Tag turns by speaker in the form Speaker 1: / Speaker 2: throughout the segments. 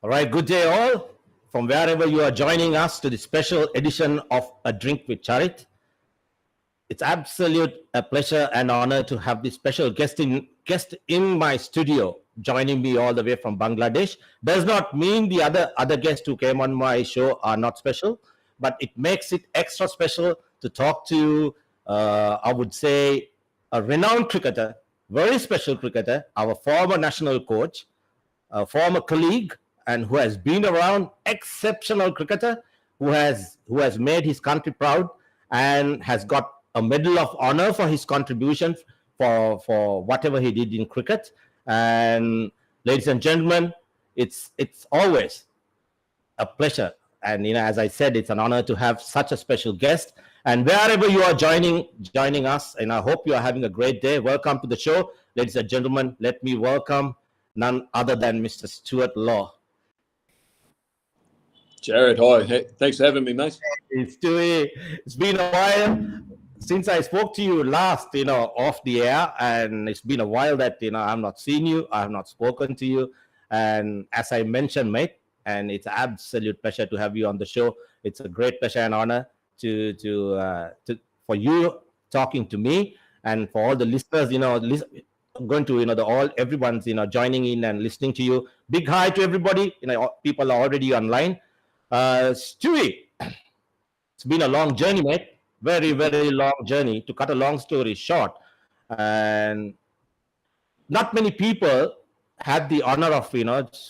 Speaker 1: All right, good day all from wherever you are joining us to the special edition of A Drink with Charith. It's absolute a pleasure and honor to have this special guest in my studio joining me all the way from Bangladesh. Does not mean the other guests who came on my show are not special, but it makes it extra special to talk to, I would say, a renowned cricketer, very special cricketer, our former national coach, a former colleague, and who has been around, exceptional cricketer, who has made his country proud and has got a medal of honor for his contribution for whatever he did in cricket. And ladies and gentlemen, it's always a pleasure, and as I said, it's an honor to have such a special guest. And wherever you are joining us, and I hope you are having a great day. Welcome to the show, ladies and gentlemen. Let me welcome none other than Mr. Stuart Law.
Speaker 2: Jared, hi. Hey, thanks for having me, mate.
Speaker 1: It's been a while since I spoke to you last, off the air, and it's been a while that, I've not seen you, I have not spoken to you. And as I mentioned, mate, and it's an absolute pleasure to have you on the show. It's a great pleasure and honor for you talking to me, and for all the listeners, going to, everyone's, joining in and listening to you. Big hi to everybody. People are already online. Stewie, it's been a long journey, mate. Very, very long journey. To cut a long story short, and not many people had the honor of,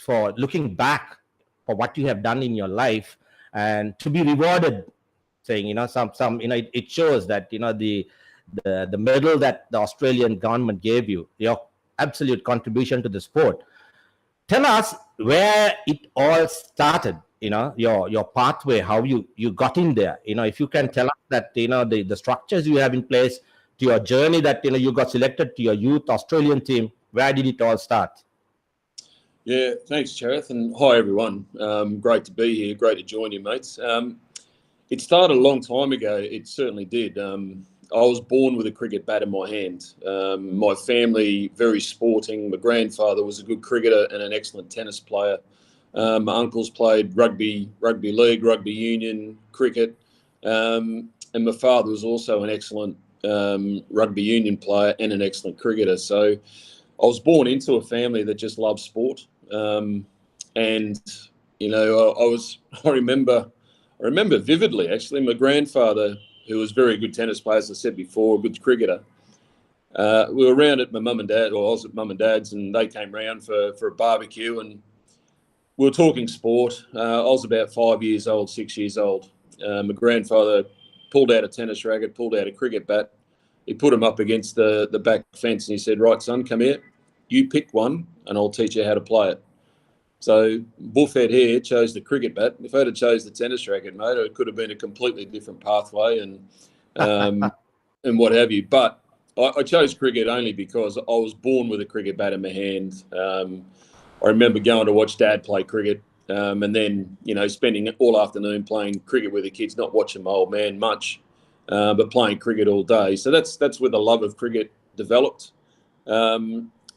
Speaker 1: for looking back for what you have done in your life and to be rewarded, saying, it shows that, the medal that the Australian government gave you, your absolute contribution to the sport. Tell us where it all started, your pathway, how you got in there. If you can tell us that, the structures you have in place to your journey, that, you got selected to your youth Australian team. Where did it all start?
Speaker 2: Yeah, thanks, Charith, and hi, everyone. Great to be here. Great to join you, mates. It started a long time ago. It certainly did. I was born with a cricket bat in my hand. My family, very sporting. My grandfather was a good cricketer and an excellent tennis player. My uncles played rugby league, rugby union, cricket. And my father was also an excellent rugby union player and an excellent cricketer. So I was born into a family that just loved sport. I remember vividly, actually, my grandfather, who was a very good tennis player, as I said before, a good cricketer. We were around at my mum and dad, or I was at mum and dad's, and they came round for a barbecue, and we were talking sport. I was about 5 years old, 6 years old. My grandfather pulled out a tennis racket, pulled out a cricket bat. He put him up against the back fence, and he said, "Right, son, come here. You pick one, and I'll teach you how to play it." So Bullfed here chose the cricket bat. If I'd have chose the tennis racket, mate, it could have been a completely different pathway and what have you. But I chose cricket only because I was born with a cricket bat in my hand. I remember going to watch Dad play cricket, and then spending all afternoon playing cricket with the kids, not watching my old man much, but playing cricket all day. So that's where the love of cricket developed.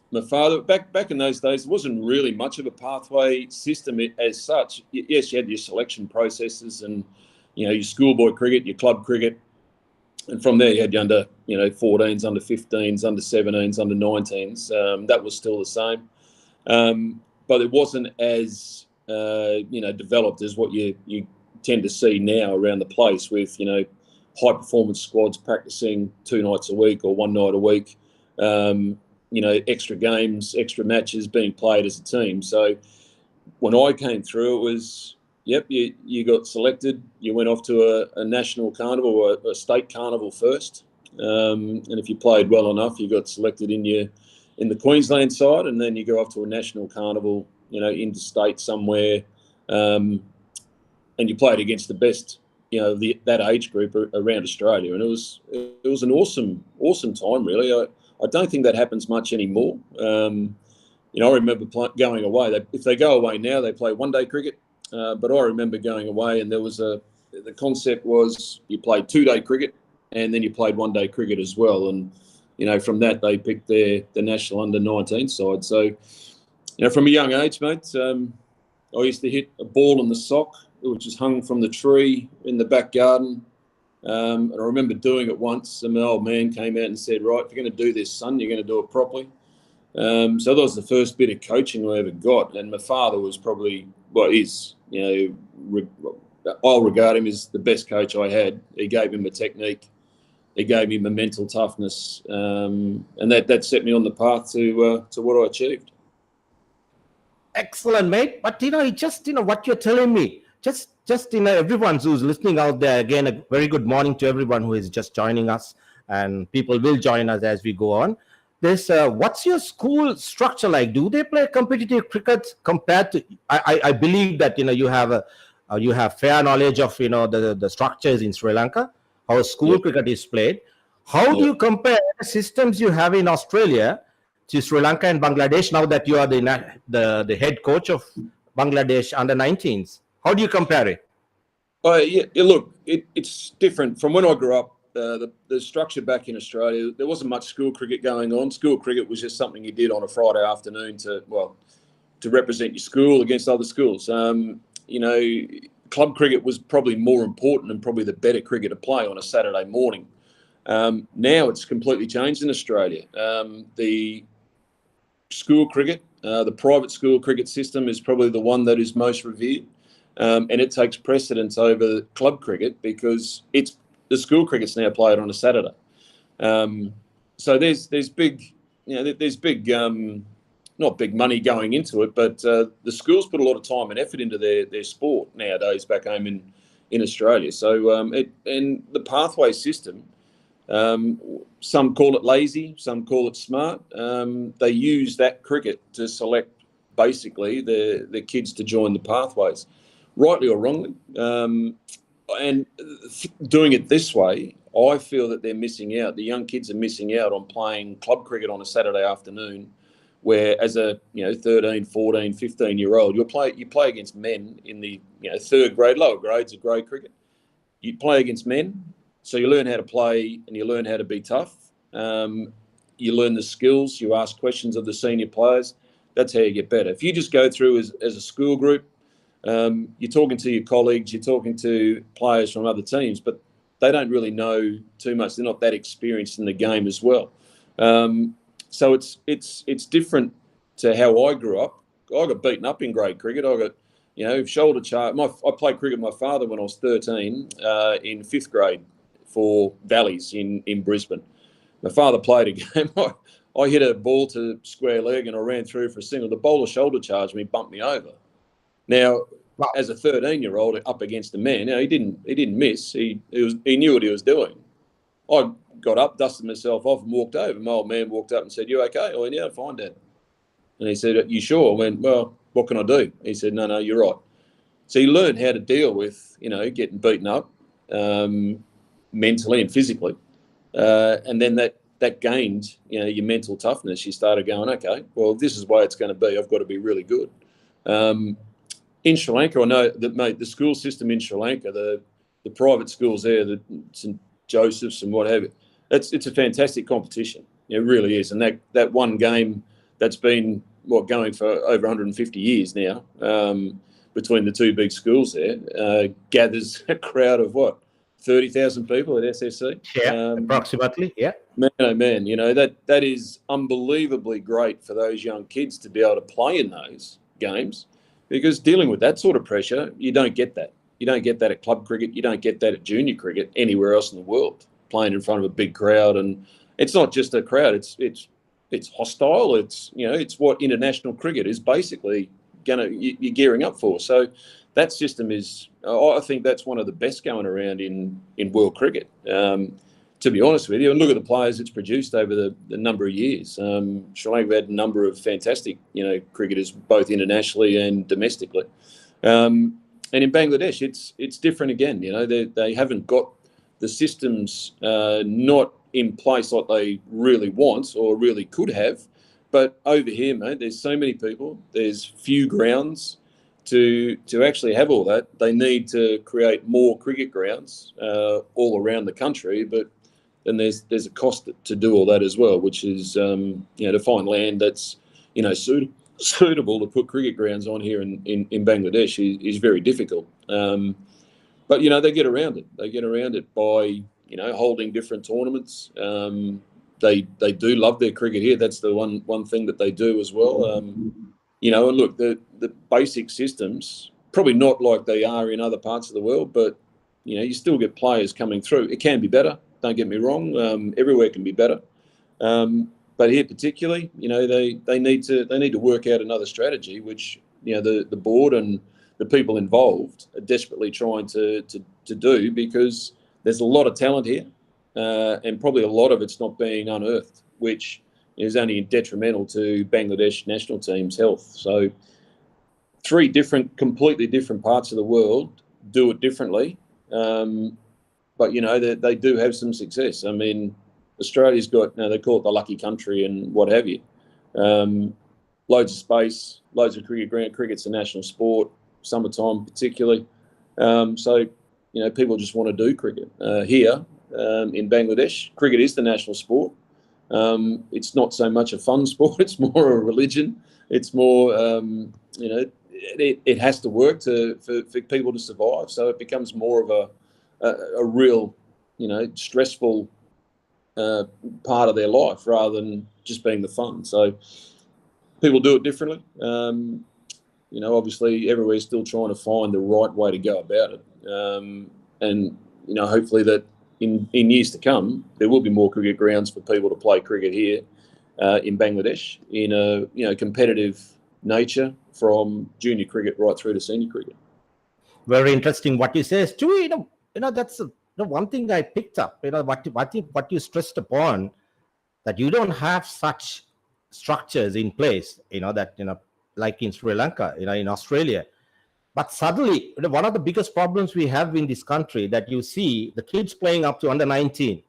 Speaker 2: My father, back in those days, there wasn't really much of a pathway system as such. Yes, you had your selection processes and, your schoolboy cricket, your club cricket. And from there, you had your under, 14s, under 15s, under 17s, under 19s. That was still the same. But it wasn't as, developed as what you tend to see now around the place with, high performance squads practicing 2 nights a week or 1 night a week. Extra games, extra matches being played as a team. So when I came through, it was, you got selected. You went off to a national carnival or a state carnival first. And if you played well enough, you got selected in the Queensland side, and then you go off to a national carnival, interstate somewhere. And you played against the best, that age group around Australia. And it was an awesome time, really. I don't think that happens much anymore. I remember going away. If they go away now, they play one-day cricket. But I remember going away, and the concept was you played 2-day cricket, and then you played one-day cricket as well. And from that they picked the national under-19 side. So from a young age, mate, I used to hit a ball in the sock, which is hung from the tree in the back garden. And I remember doing it once, and my old man came out and said, right, if you're going to do this, son, you're going to do it properly. So that was the first bit of coaching I ever got. And my father was probably, I'll regard him as the best coach I had. He gave him a technique. He gave me my mental toughness. And that set me on the path to what I achieved.
Speaker 1: Excellent, mate. But, what you're telling me, just everyone who's listening out there, again, a very good morning to everyone who is just joining us, and people will join us as we go on. There's what's your school structure like? Do they play competitive cricket compared to? I believe that you have fair knowledge of the structures in Sri Lanka, how school cricket is played. How do you compare the systems you have in Australia to Sri Lanka and Bangladesh? Now that you are the head coach of Bangladesh under-19s, how do you compare it?
Speaker 2: Look, it's different from when I grew up. The structure back in Australia, there wasn't much school cricket going on. School cricket was just something you did on a Friday afternoon to represent your school against other schools. Club cricket was probably more important and probably the better cricket to play on a Saturday morning. Now it's completely changed in Australia. The school cricket, the private school cricket system is probably the one that is most revered. And it takes precedence over club cricket because the school cricket's now played on a Saturday. So there's big, not big money going into it, but the schools put a lot of time and effort into their sport nowadays back home in Australia. So and the pathway system, some call it lazy, some call it smart. They use that cricket to select basically the kids to join the pathways, rightly or wrongly. And doing it this way, I feel that they're missing out. The young kids are missing out on playing club cricket on a Saturday afternoon, where as a 13, 14, 15-year-old, you play against men in the third grade, lower grades of grade cricket. You play against men, so you learn how to play and you learn how to be tough. You learn the skills. You ask questions of the senior players. That's how you get better. If you just go through as a school group, you're talking to your colleagues, you're talking to players from other teams, but they don't really know too much. They're not that experienced in the game as well. So it's different to how I grew up. I got beaten up in grade cricket. I got, shoulder charge. I played cricket with my father when I was 13 in fifth grade for Valleys in Brisbane. My father played a game. I hit a ball to square leg and I ran through for a single. The bowler shoulder charged me, bumped me over. Now, as a 13-year-old up against the man, he didn't miss. He knew what he was doing. I got up, dusted myself off, and walked over. My old man walked up and said, "You okay?" I went, "Yeah, fine, Dad." And he said, "You sure?" I went, "Well, what can I do?" He said, "No, you're right." So he learned how to deal with, getting beaten up mentally and physically, and then that gained, your mental toughness. You started going, "Okay, well, this is the way it's going to be. I've got to be really good." In Sri Lanka, I know that, mate, the school system in Sri Lanka, the private schools there, the St. Joseph's and what have you, it's a fantastic competition. It really is. And that one game that's been, going for over 150 years now, between the two big schools there, gathers a crowd of 30,000 people at SSC?
Speaker 1: Yeah, approximately, yeah.
Speaker 2: Man, oh man, that is unbelievably great for those young kids to be able to play in those games. Because dealing with that sort of pressure, you don't get that. You don't get that at club cricket. You don't get that at junior cricket anywhere else in the world, playing in front of a big crowd. And it's not just a crowd. It's hostile. It's what international cricket is basically you're gearing up for. So that system is, I think that's one of the best going around in world cricket. To be honest with you, and look at the players it's produced over the number of years. Sri Lanka had a number of fantastic, cricketers, both internationally and domestically. And in Bangladesh, it's different again. They haven't got the systems not in place like they really want or really could have. But over here, mate, there's so many people. There's few grounds to actually have all that. They need to create more cricket grounds all around the country, but then there's a cost to do all that as well, which is to find land that's suitable. suitable to put cricket grounds on here in Bangladesh is very difficult. But, they get around it. They get around it by, holding different tournaments. They do love their cricket here. That's the one thing that they do as well. And look, the basic systems, probably not like they are in other parts of the world, but, you still get players coming through. It can be better. Don't get me wrong. Everywhere can be better. But here particularly, they need to work out another strategy, which, the board and the people involved are desperately trying to do, because there's a lot of talent here, and probably a lot of it's not being unearthed, which is only detrimental to Bangladesh national team's health. So 3 completely different parts of the world do it differently, but they do have some success. I mean, Australia's got, they call it the lucky country and what have you. Loads of space, loads of cricket ground. Cricket's a national sport, summertime particularly. So, people just want to do cricket. Here in Bangladesh, cricket is the national sport. It's not so much a fun sport. It's more a religion. It's more, it has to work for people to survive. So it becomes more of a real, stressful part of their life rather than just being the fun. So people do it differently. Obviously everywhere's still trying to find the right way to go about it. And hopefully that in years to come, there will be more cricket grounds for people to play cricket here in Bangladesh in a competitive nature, from junior cricket right through to senior cricket.
Speaker 1: Very interesting what you say, Stuart. That's one thing I picked up. What you stressed upon, that you don't have such structures in place. Like in Sri Lanka, in Australia. But suddenly, one of the biggest problems we have in this country, that you see the kids playing up to under 19.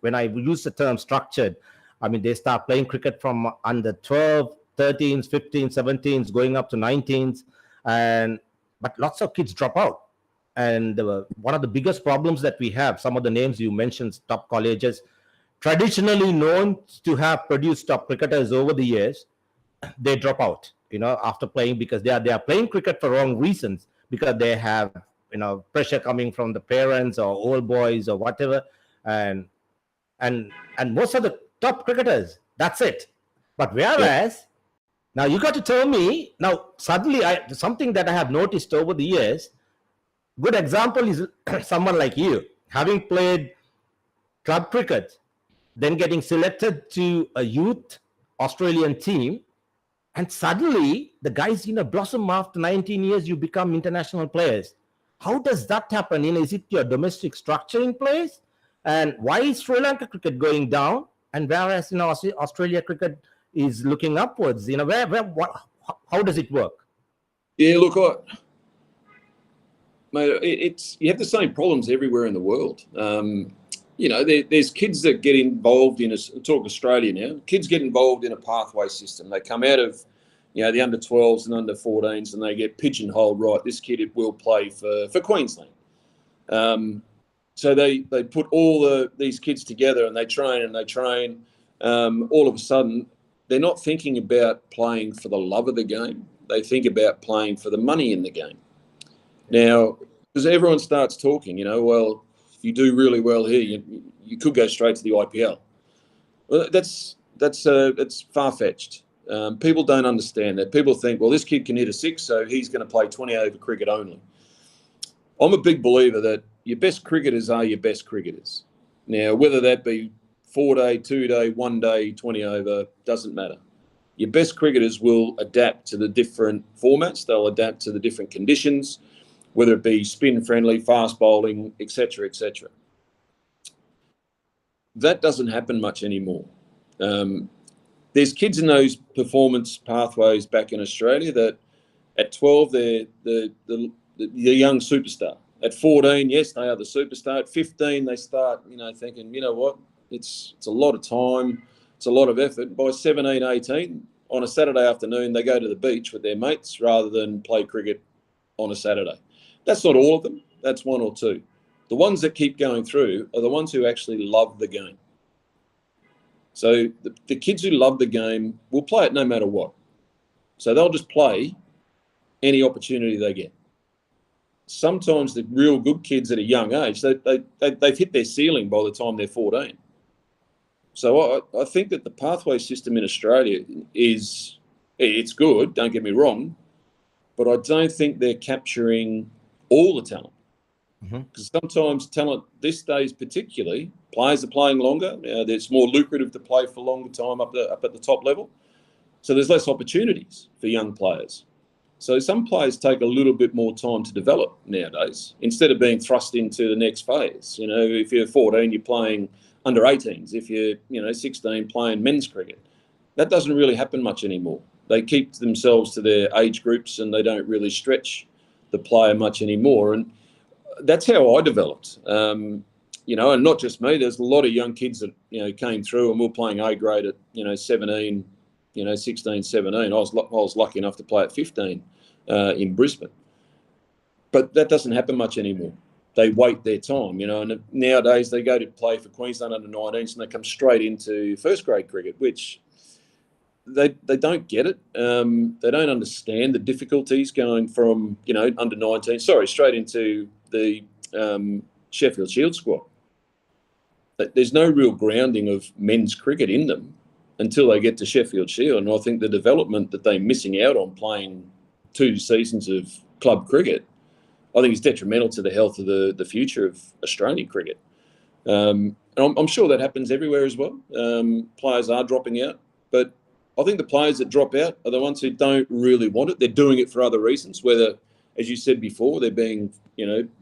Speaker 1: When I use the term structured, I mean, they start playing cricket from under 12, 13s, 15s, 17s, going up to 19s. But lots of kids drop out. And one of the biggest problems that we have, some of the names you mentioned, top colleges, traditionally known to have produced top cricketers over the years, they drop out, after playing, because they are playing cricket for wrong reasons, because they have, pressure coming from the parents or old boys or whatever. And most of the top cricketers, that's it. But whereas, now you got to tell me, now suddenly something that I have noticed over the years, good example is someone like you, having played club cricket, then getting selected to a youth Australian team, and suddenly the guys blossom. After 19 years, you become international players. How does that happen? Is it your domestic structure in place? And why is Sri Lanka cricket going down, and whereas Australia cricket is looking upwards? How does it work?
Speaker 2: Yeah, look, mate, you have the same problems everywhere in the world. There's kids that get involved in talk Australia now. Kids get involved in a pathway system. They come out of, the under 12s and under 14s, and they get pigeonholed. Right, this kid will play for Queensland. So they put all these kids together, and they train and they train. All of a sudden, they're not thinking about playing for the love of the game. They think about playing for the money in the game. Now, because everyone starts talking, well, you do really well here, you could go straight to the IPL. Well, that's far-fetched. People don't understand that. People think, well, this kid can hit a 6, so he's going to play 20 over cricket only. I'm a big believer that your best cricketers are your best cricketers. Now, whether that be 4-day, 2-day, 1-day, 20 over, doesn't matter. Your best cricketers will adapt to the different formats. They'll adapt to the different conditions, whether it be spin-friendly, fast bowling, etc., etc. That doesn't happen much anymore. There's kids in those performance pathways back in Australia that at 12, they're the young superstar. At 14, yes, they are the superstar. At 15, they start, thinking, what, it's a lot of time, it's a lot of effort. By 17, 18, on a Saturday afternoon, they go to the beach with their mates rather than play cricket on a Saturday. That's not all of them. That's 1 or 2. The ones that keep going through are the ones who actually love the game. So the kids who love the game will play it no matter what. So they'll just play any opportunity they get. Sometimes the real good kids at a young age, they've hit their ceiling by the time they're 14. So I think that the pathway system in Australia it's good, don't get me wrong, but I don't think they're capturing all the talent. Because sometimes talent, these days particularly, players are playing longer. It's more lucrative to play for a longer time up at the top level. So there's less opportunities for young players. So some players take a little bit more time to develop nowadays, instead of being thrust into the next phase. You know, if you're 14, you're playing under 18s. If you're 16, playing men's cricket. That doesn't really happen much anymore. They keep themselves to their age groups and they don't really stretch the player much anymore. And that's how I developed. And not just me. There's a lot of young kids that came through and were playing A grade at 17, 16, 17. I was lucky enough to play at 15 in Brisbane. But that doesn't happen much anymore. They wait their time, and nowadays they go to play for Queensland under 19s and they come straight into first grade cricket, which they don't get it. They don't understand the difficulties going from, under 19, straight into the Sheffield Shield squad. There's no real grounding of men's cricket in them until they get to Sheffield Shield. And I think the development that they're missing out on playing 2 seasons of club cricket, I think is detrimental to the health of the future of Australian cricket. And I'm sure that happens everywhere as well. Players are dropping out. But I think the players that drop out are the ones who don't really want it. They're doing it for other reasons, whether, as you said before, they're being,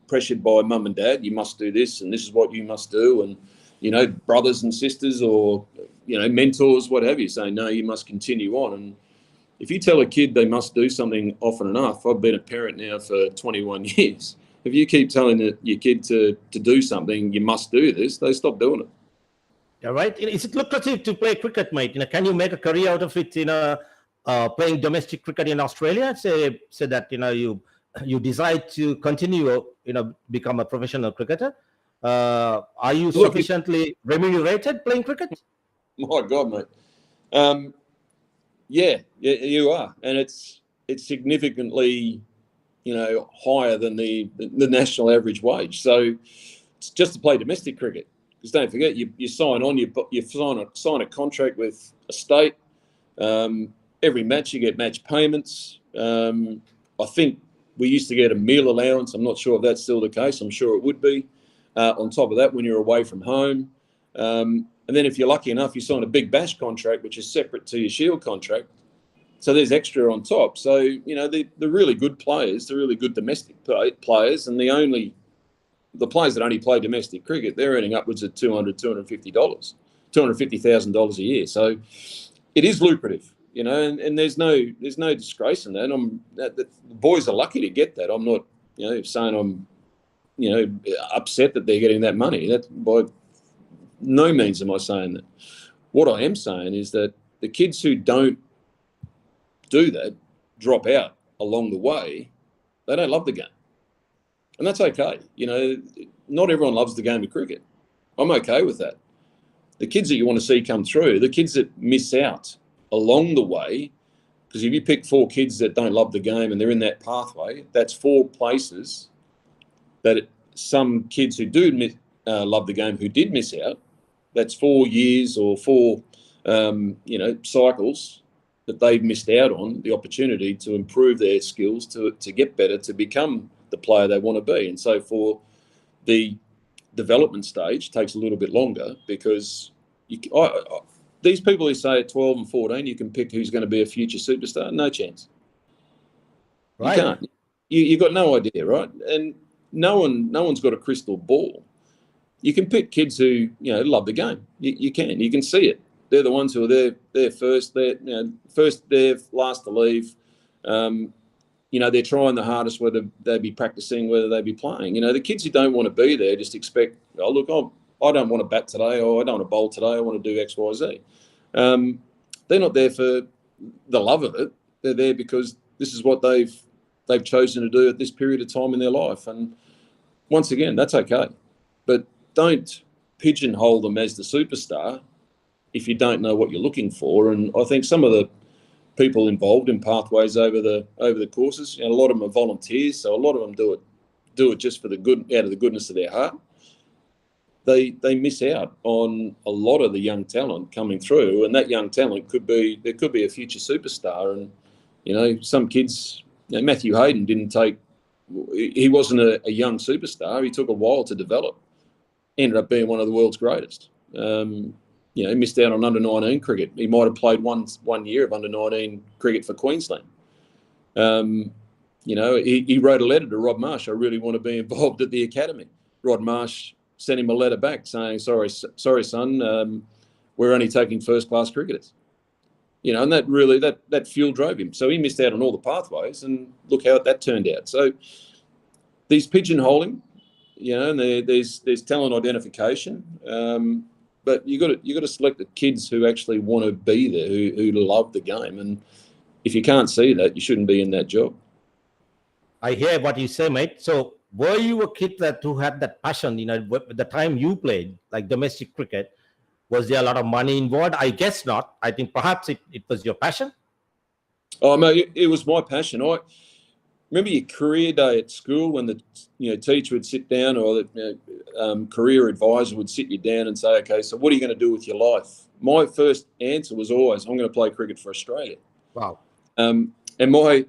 Speaker 2: pressured by mum and dad. You must do this and this is what you must do. And, brothers and sisters or, mentors, what have you, saying, no, you must continue on. And if you tell a kid they must do something often enough, I've been a parent now for 21 years. If you keep telling your kid to do something, you must do this, they stop doing it.
Speaker 1: Yeah, right. Is it lucrative to play cricket, mate? Can you make a career out of it, playing domestic cricket in Australia? Say that, you decide to continue, become a professional cricketer. Are you sufficiently remunerated playing cricket?
Speaker 2: My God, mate. Yeah, you are. And it's significantly, higher than the national average wage. So it's just to play domestic cricket. Because don't forget, you sign on, you sign a contract with a state. Every match you get match payments. I think we used to get a meal allowance. I'm not sure if that's still the case. I'm sure it would be. On top of that, when you're away from home. And then if you're lucky enough, you sign a Big Bash contract, which is separate to your Shield contract. So there's extra on top. So, the really good players, the really good domestic players, and the players that only play domestic cricket, they're earning upwards of $200,000, $250,000, $250,000 a year. So it is lucrative, and there's no disgrace in that. The boys are lucky to get that. I'm not, saying I'm, upset that they're getting that money. That by no means am I saying that. What I am saying is that the kids who don't do that, drop out along the way, they don't love the game. And that's okay. Not everyone loves the game of cricket. I'm okay with that. The kids that you want to see come through, the kids that miss out along the way, because if you pick 4 kids that don't love the game and they're in that pathway, that's 4 places that some kids who do love the game who did miss out, that's 4 years or 4, cycles that they've missed out on the opportunity to improve their skills, to get better, to become the player they want to be. And so for the development stage takes a little bit longer because these people who say at 12 and 14 you can pick who's going to be a future superstar, no chance. Right. You can't. You've got no idea, right? And no one's got a crystal ball. You can pick kids who love the game. You can see it. They're the ones who are there first. They're first there, last to leave. They're trying the hardest, whether they be practicing, whether they be playing. The kids who don't want to be there just expect, I don't want to bat today, or I don't want to bowl today. I want to do X, Y, Z. They're not there for the love of it. They're there because this is what they've chosen to do at this period of time in their life. And once again, that's okay. But don't pigeonhole them as the superstar if you don't know what you're looking for. And I think some of the people involved in pathways over the courses. A lot of them are volunteers, so a lot of them do it just for the good, out of the goodness of their heart. They miss out on a lot of the young talent coming through, and that young talent could be a future superstar. And some kids, Matthew Hayden he wasn't a young superstar. He took a while to develop. Ended up being one of the world's greatest. He missed out on under-19 cricket. He might have played one year of under-19 cricket for Queensland. He wrote a letter to Rod Marsh. I really want to be involved at the academy. Rod Marsh sent him a letter back saying, sorry, son, we're only taking first-class cricketers. And that fuel drove him. So he missed out on all the pathways, and look how that turned out. So these pigeonholing, and there's talent identification, but you got to select the kids who actually want to be there, who love the game. And if you can't see that, you shouldn't be in that job.
Speaker 1: I hear what you say, mate. So were you a kid who had that passion, the time you played, like domestic cricket? Was there a lot of money involved? I guess not. I think perhaps it was your passion.
Speaker 2: Oh, mate, it was my passion. I remember your career day at school when the teacher would sit down, or the career advisor would sit you down and say, okay, so what are you going to do with your life? My first answer was always, I'm going to play cricket for Australia.
Speaker 1: Wow.
Speaker 2: And my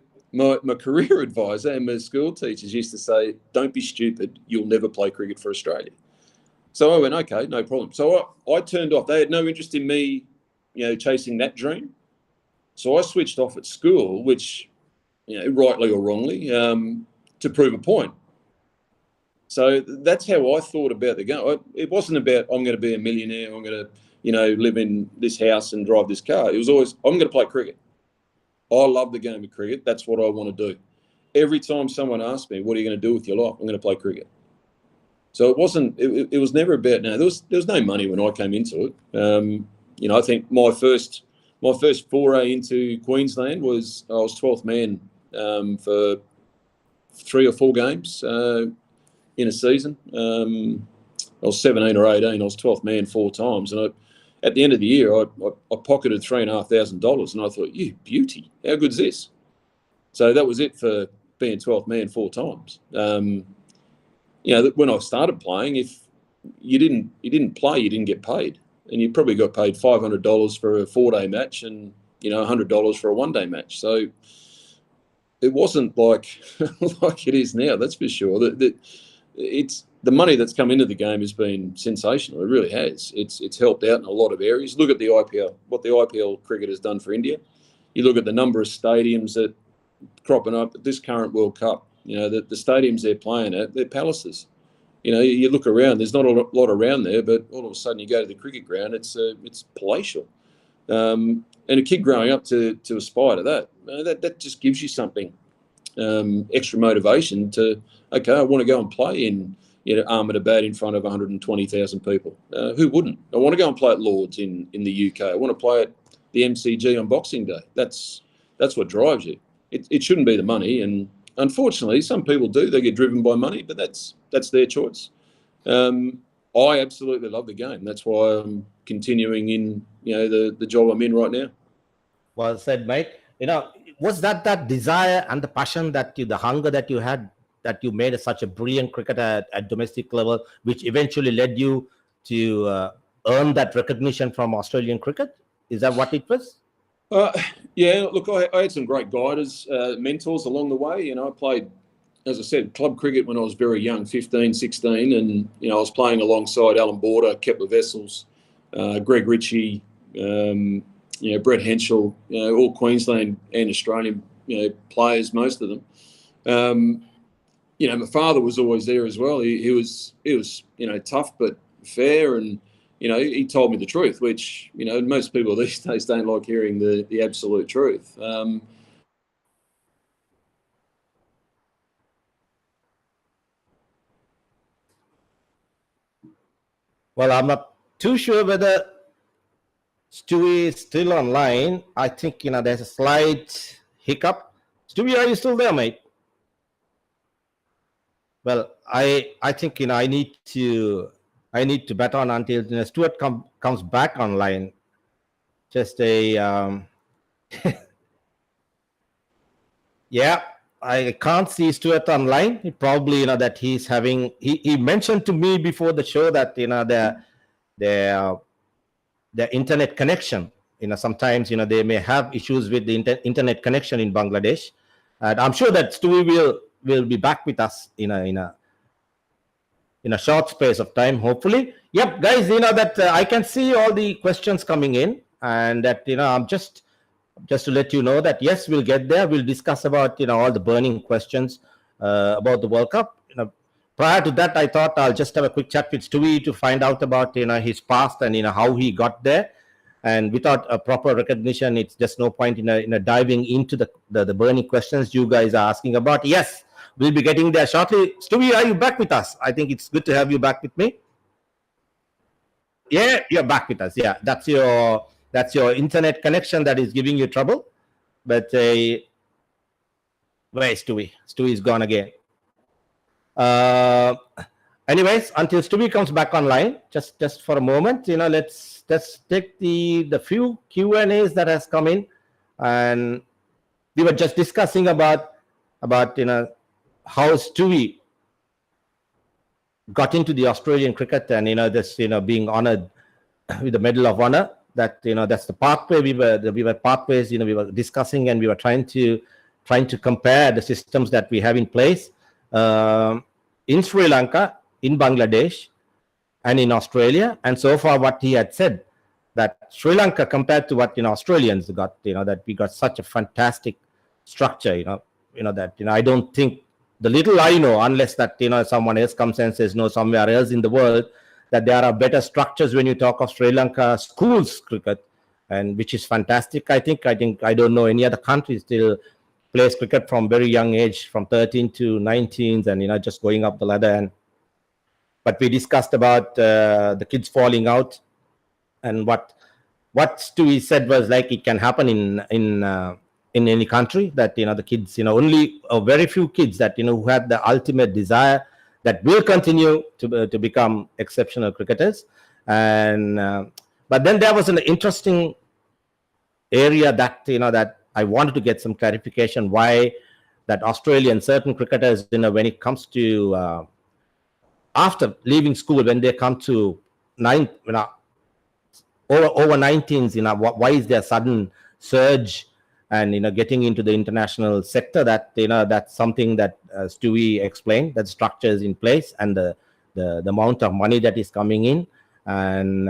Speaker 2: career advisor and my school teachers used to say, don't be stupid, you'll never play cricket for Australia. So I went, okay, no problem. So I turned off. They had no interest in me, chasing that dream. So I switched off at school, which, rightly or wrongly, to prove a point. So that's how I thought about the game. It wasn't about, I'm going to be a millionaire, I'm going to, live in this house and drive this car. It was always, I'm going to play cricket. I love the game of cricket. That's what I want to do. Every time someone asked me, what are you going to do with your life? I'm going to play cricket. So it wasn't. It was never about. There was no money when I came into it. I think my first foray into Queensland was I was 12th man for 3 or 4 games in a season. I was 17 or 18. I was 12th man 4 times, and at the end of the year, I pocketed $3,500, and I thought, you beauty, how good's this? So that was it for being 12th man 4 times. When I started playing, if you didn't play, you didn't get paid, and you probably got paid $500 for a 4-day match, and $100 for a 1-day match. So it wasn't like it is now. That's for sure. It's the money that's come into the game has been sensational. It really has. It's helped out in a lot of areas. Look at the IPL. What the IPL cricket has done for India. You look at the number of stadiums that cropping up at this current World Cup. The stadiums they're playing at, they're palaces. You look around, there's not a lot around there, but all of a sudden you go to the cricket ground, it's palatial. And a kid growing up to aspire to that just gives you something, extra motivation to, okay, I want to go and play in Ahmedabad in front of 120,000 people. Who wouldn't? I want to go and play at Lord's in the UK. I want to play at the MCG on Boxing Day. That's what drives you. It shouldn't be the money, and unfortunately, some people do. They get driven by money, but that's their choice. I absolutely love the game. That's why I'm continuing in the job I'm in right now.
Speaker 1: Well said, mate. Was that desire and the passion the hunger that you had, that you made such a brilliant cricketer at domestic level, which eventually led you to earn that recognition from Australian cricket? Is that what it was?
Speaker 2: Yeah, look, I had some great guiders, mentors along the way. I played, as I said, club cricket when I was very young, 15, 16, and I was playing alongside Alan Border, Kepler Vessels, Greg Ritchie, Brett Henschel, all Queensland and Australian players, most of them. My father was always there as well. He was tough but fair, and he told me the truth, which most people these days don't like hearing the absolute truth.
Speaker 1: Well, I'm not too sure whether Stewie is still online. I think there's a slight hiccup. Stewie, are you still there, mate? Well, I think I need to bet on until Stuart comes back online. Just a Yeah, I can't see Stuart online. He probably, that he's having. He mentioned to me before the show that their internet connection. Sometimes they may have issues with the internet connection in Bangladesh, and I'm sure that Stewie will be back with us in a short space of time, hopefully. Yep, guys, that I can see all the questions coming in, and that I'm just to let you know that yes, we'll get there. We'll discuss about all the burning questions about the World Cup. Prior to that, I thought I'll just have a quick chat with Stewie to find out about his past and how he got there. And without a proper recognition, it's just no point in diving into the burning questions you guys are asking about. Yes, we'll be getting there shortly. Stewie, are you back with us? I think it's good to have you back with me. Yeah, you're back with us. Yeah, that's your internet connection that is giving you trouble. But where is Stewie? Stewie's gone again. Anyways, until Stewie comes back online, just for a moment, let's take the few Q&As that has come in, and we were just discussing about how Stewie got into the Australian cricket, and this being honored with the Medal of Honor. That that's the pathway we were pathways we were discussing, and we were trying to compare the systems that we have in place in Sri Lanka, in Bangladesh, and in Australia. And so far, what he had said, that Sri Lanka compared to what Australians got, that we got such a fantastic structure, that I don't think, the little I know, unless that someone else comes and says no, somewhere else in the world, that there are better structures when you talk of Sri Lanka schools cricket, and which is fantastic. I don't know any other country still plays cricket from very young age, from 13 to 19s, and just going up the ladder. But we discussed about the kids falling out, and what Stewie said was like it can happen in any country, that the kids, only a very few kids that who had the ultimate desire that will continue to become exceptional cricketers. And but then there was an interesting area that that I wanted to get some clarification, why that Australian certain cricketers, when it comes to after leaving school, when they come to over 19s, why is there a sudden surge and getting into the international sector? That that's something that Stewie explained, that structure is in place, and the amount of money that is coming in. And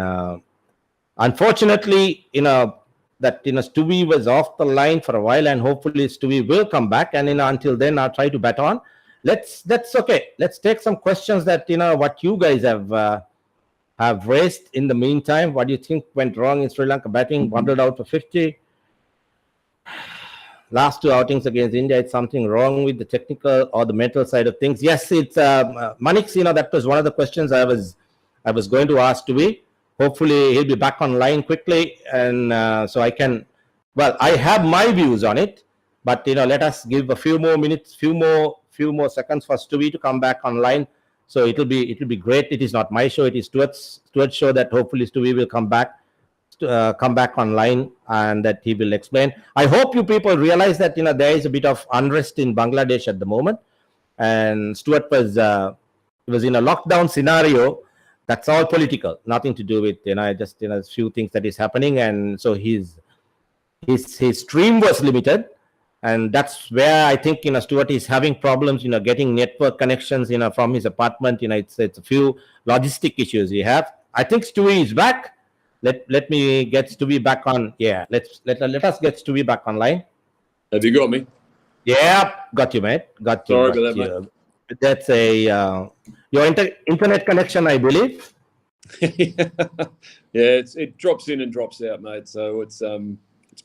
Speaker 1: unfortunately, that Stewie was off the line for a while, and hopefully Stewie will come back. And until then, I'll try to bat on. That's okay. Let's take some questions that what you guys have raised in the meantime. What do you think went wrong in Sri Lanka batting? Bundled out for 50. Last two outings against India, it's something wrong with the technical or the mental side of things. Yes, it's Manix. That was one of the questions I was going to ask Stewie. Hopefully, he'll be back online quickly, and so I can. Well, I have my views on it, but let us give a few more minutes, few more seconds for Stewie to come back online. So it'll be great. It is not my show; it is Stuart's show. That hopefully Stewie will come back online, and that he will explain. I hope you people realize that there is a bit of unrest in Bangladesh at the moment, and Stuart was in a lockdown scenario. That's all political, nothing to do with just a few things that is happening, and so his stream was limited, and that's where I think Stuart is having problems getting network connections from his apartment. It's a few logistic issues he have. I think Stewie is back. Let me get Stewie back on. Yeah, let us get Stewie back online.
Speaker 2: Have you got me?
Speaker 1: Yeah, got you, mate. Got you.
Speaker 2: Sorry about that, mate.
Speaker 1: That's your internet connection, I believe.
Speaker 2: Yeah, it drops in and drops out, mate. So it's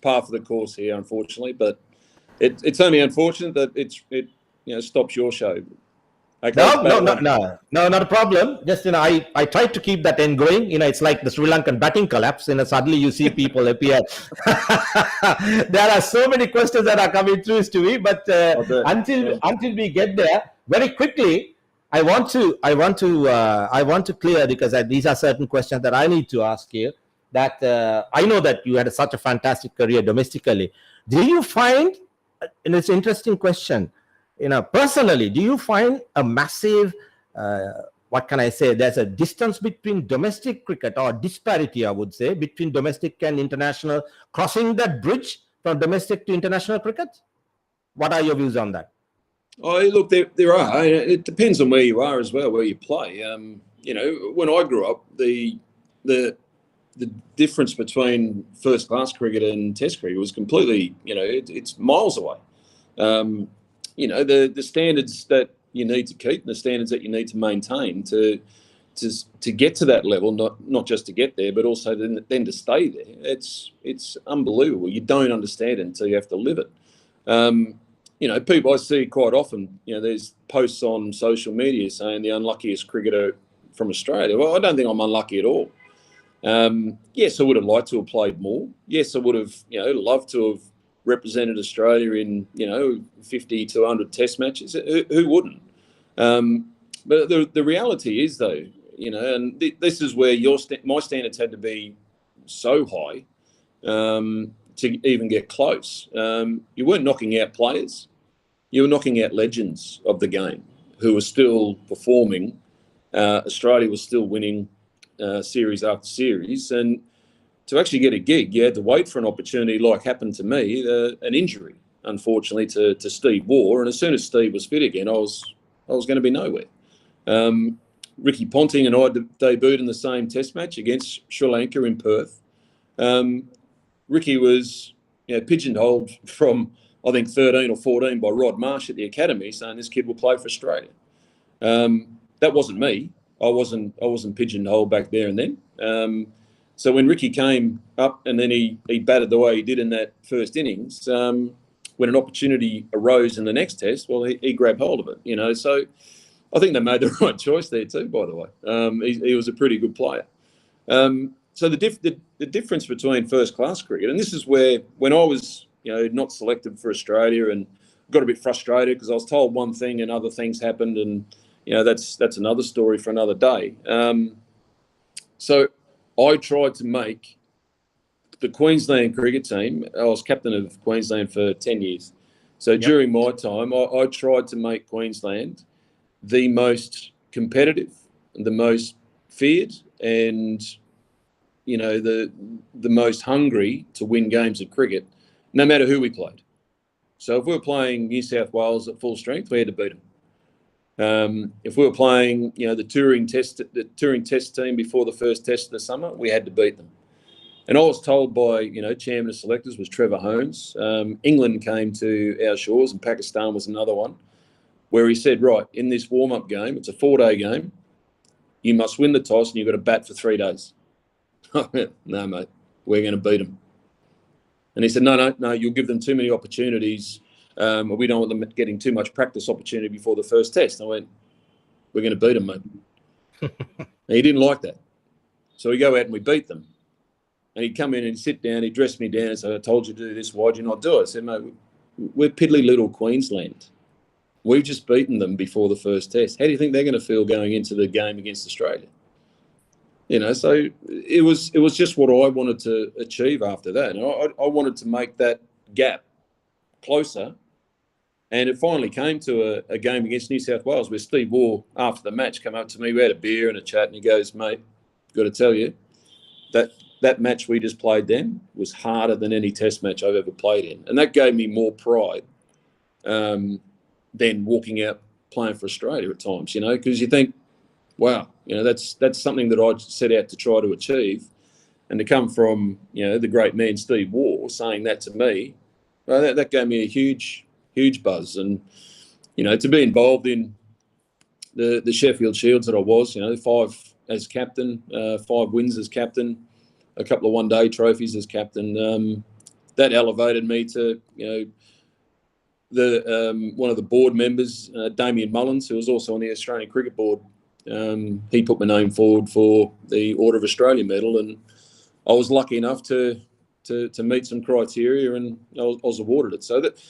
Speaker 2: par for the course here, unfortunately. But it's only unfortunate that it stops your show. Okay,
Speaker 1: no, not a problem. Just I tried to keep that end going. It's like the Sri Lankan batting collapse. Suddenly you see people appear. There are so many questions that are coming through, Stewie. But until we get there, very quickly, I want to clear, because these are certain questions that I need to ask you. That I know that you had such a fantastic career domestically. Do you find and it's an interesting question. Personally, do you find a massive, what can I say? There's a distance between domestic cricket, or disparity, I would say, between domestic and international, crossing that bridge from domestic to international cricket? What are your views on that?
Speaker 2: Oh, look, there are. It depends on where you are as well, where you play. When I grew up, the difference between first class cricket and Test cricket was completely, it's miles away. The standards that you need to keep, and the standards that you need to maintain to get to that level, not just to get there, but also then to stay there. It's unbelievable. You don't understand it until you have to live it. People I see quite often, there's posts on social media saying the unluckiest cricketer from Australia. Well, I don't think I'm unlucky at all. Yes, I would have liked to have played more. Yes, I would have, loved to have represented Australia in, 50 to 100 Test matches. Who wouldn't? But the reality is, though, and this is where my standards had to be so high to even get close. You weren't knocking out players. You were knocking out legends of the game who were still performing. Australia was still winning series after series. And to actually get a gig, you had to wait for an opportunity, like happened to me, an injury, unfortunately, to Steve Waugh. And as soon as Steve was fit again, I was going to be nowhere. Ricky Ponting and I debuted in the same Test match against Sri Lanka in Perth. Ricky was pigeonholed from, I think, 13 or 14 by Rod Marsh at the academy, saying this kid will play for Australia. That wasn't me. I wasn't pigeonholed back there and then. So when Ricky came up and then he batted the way he did in that first innings, when an opportunity arose in the next Test, well, he grabbed hold of it. So I think they made the right choice there too, by the way. He was a pretty good player. So the difference between first class cricket, and this is where, when I was not selected for Australia and got a bit frustrated because I was told one thing and other things happened, and that's another story for another day. So I tried to make the Queensland cricket team. I was captain of Queensland for 10 years. So during my time, I tried to make Queensland the most competitive, the most feared, and the most hungry to win games of cricket, no matter who we played. So if we were playing New South Wales at full strength, we had to beat them. If we were playing, the touring test team before the first Test of the summer, we had to beat them. And I was told by, chairman of selectors was Trevor Holmes. England came to our shores, and Pakistan was another one, where he said, right, in this warm-up game, it's a 4-day game, you must win the toss and you've got to bat for 3 days. No, mate, we're going to beat them. And he said, no, you'll give them too many opportunities. We don't want them getting too much practice opportunity before the first Test. I went, we're going to beat them, mate. And he didn't like that. So we go out and we beat them. And he'd come in and he'd sit down, he'd dress me down and say, I told you to do this, why'd you not do it? I said, mate, we're piddly little Queensland. We've just beaten them before the first Test. How do you think they're going to feel going into the game against Australia? So it was just what I wanted to achieve after that. And I wanted to make that gap closer. And it finally came to a game against New South Wales where Steve Waugh, after the match, came up to me. We had a beer and a chat, and he goes, mate, got to tell you, that match we just played then was harder than any Test match I've ever played in. And that gave me more pride than walking out playing for Australia at times, because you think, wow, that's something that I set out to try to achieve. And to come from, the great man Steve Waugh saying that to me, well, that gave me a huge buzz. And, to be involved in the Sheffield Shields that I was, 5 as captain, 5 wins as captain, a couple of one-day trophies as captain, that elevated me to, one of the board members, Damien Mullins, who was also on the Australian Cricket Board. He put my name forward for the Order of Australia medal, and I was lucky enough to meet some criteria, and I was awarded it. So that,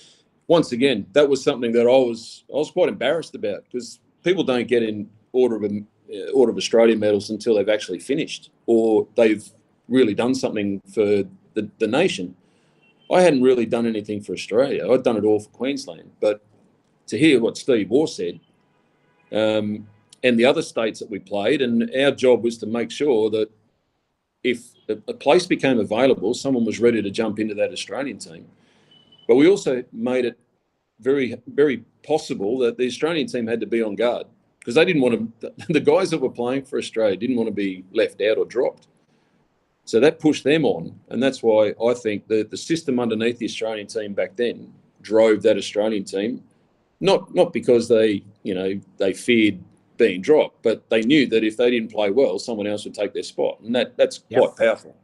Speaker 2: once again, that was something that I was quite embarrassed about, because people don't get in Order of Australia medals until they've actually finished, or they've really done something for the nation. I hadn't really done anything for Australia. I'd done it all for Queensland. But to hear what Steve Waugh said, and the other states that we played, and our job was to make sure that if a place became available, someone was ready to jump into that Australian team. But we also made it very, very possible that the Australian team had to be on guard, because they didn't want to, the guys that were playing for Australia didn't want to be left out or dropped. So that pushed them on. And that's why I think the system underneath the Australian team back then drove that Australian team, not because they feared being dropped, but they knew that if they didn't play well, someone else would take their spot. And that's quite powerful.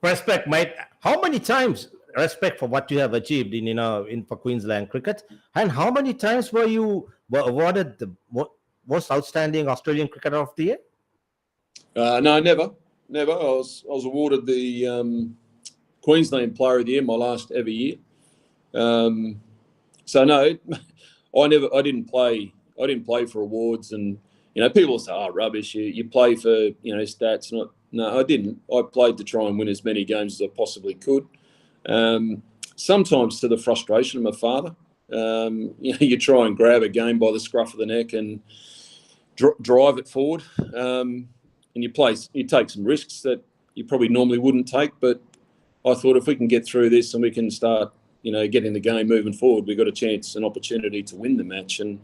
Speaker 1: Respect, mate. How many times respect for what you have achieved in for Queensland cricket, and how many times were you awarded the most outstanding Australian cricketer of the year?
Speaker 2: No, never. I was awarded the Queensland Player of the Year my last ever year. So no, I didn't play for awards, and people say, "Oh, rubbish! You play for stats." No, I didn't. I played to try and win as many games as I possibly could. Sometimes to the frustration of my father. You try and grab a game by the scruff of the neck and drive it forward, and you take some risks that you probably normally wouldn't take. But I thought if we can get through this and we can start, getting the game moving forward, we've got a chance, an opportunity to win the match, and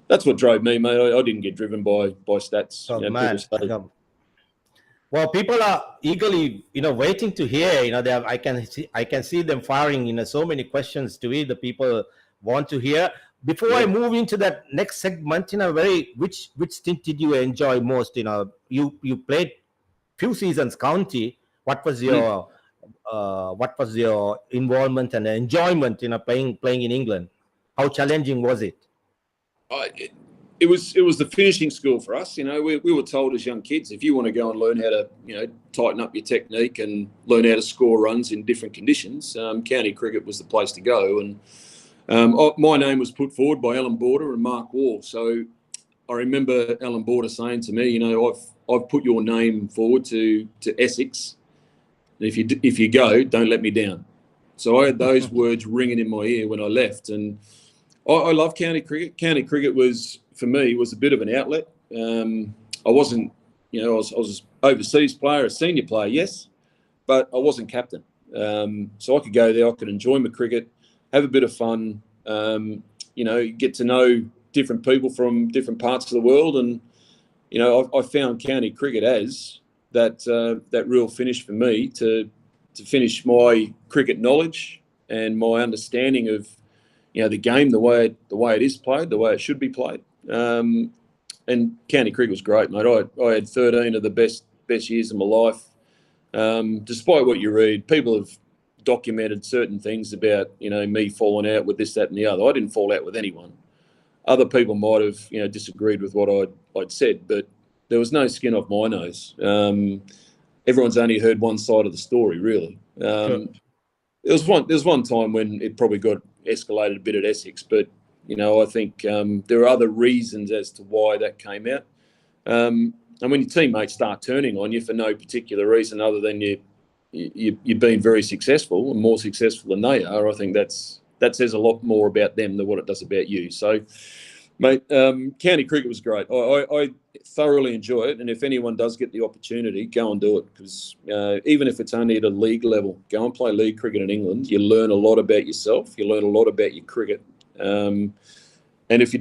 Speaker 2: that's what drove me, mate. I didn't get driven by stats.
Speaker 1: Oh, man. Well, people are eagerly, waiting to hear. I can see them firing, so many questions to me. The people want to hear. Before I move into that next segment, which stint did you enjoy most? You played few seasons county. What was your involvement and enjoyment playing in England? How challenging was it?
Speaker 2: It was the finishing school for us. We were told as young kids, if you want to go and learn how to tighten up your technique and learn how to score runs in different conditions, county cricket was the place to go. And my name was put forward by Alan Border and Mark Waugh. So I remember Alan Border saying to me, I've put your name forward to Essex. And if you go, don't let me down. So I had those words ringing in my ear when I left. And I love county cricket. County cricket for me was a bit of an outlet. I wasn't, I was overseas player, a senior player, yes, but I wasn't captain. So I could go there, I could enjoy my cricket, have a bit of fun, get to know different people from different parts of the world. And, I found county cricket as that real finish for me to finish my cricket knowledge and my understanding of, the game, the way it is played, the way it should be played. And county cricket was great, mate. I had 13 of the best years of my life. Despite what you read, people have documented certain things about, me falling out with this, that and the other. I didn't fall out with anyone. Other people might have, disagreed with what I'd said, but there was no skin off my nose. Everyone's only heard one side of the story, really. There was one time when it probably got escalated a bit at Essex, but I think there are other reasons as to why that came out. And when your teammates start turning on you for no particular reason other than you've been very successful and more successful than they are, I think that says a lot more about them than what it does about you. So, mate, county cricket was great. I thoroughly enjoy it, and if anyone does get the opportunity, go and do it, because even if it's only at a league level, go and play league cricket in England. You learn a lot about yourself. You learn a lot about your cricket. And if you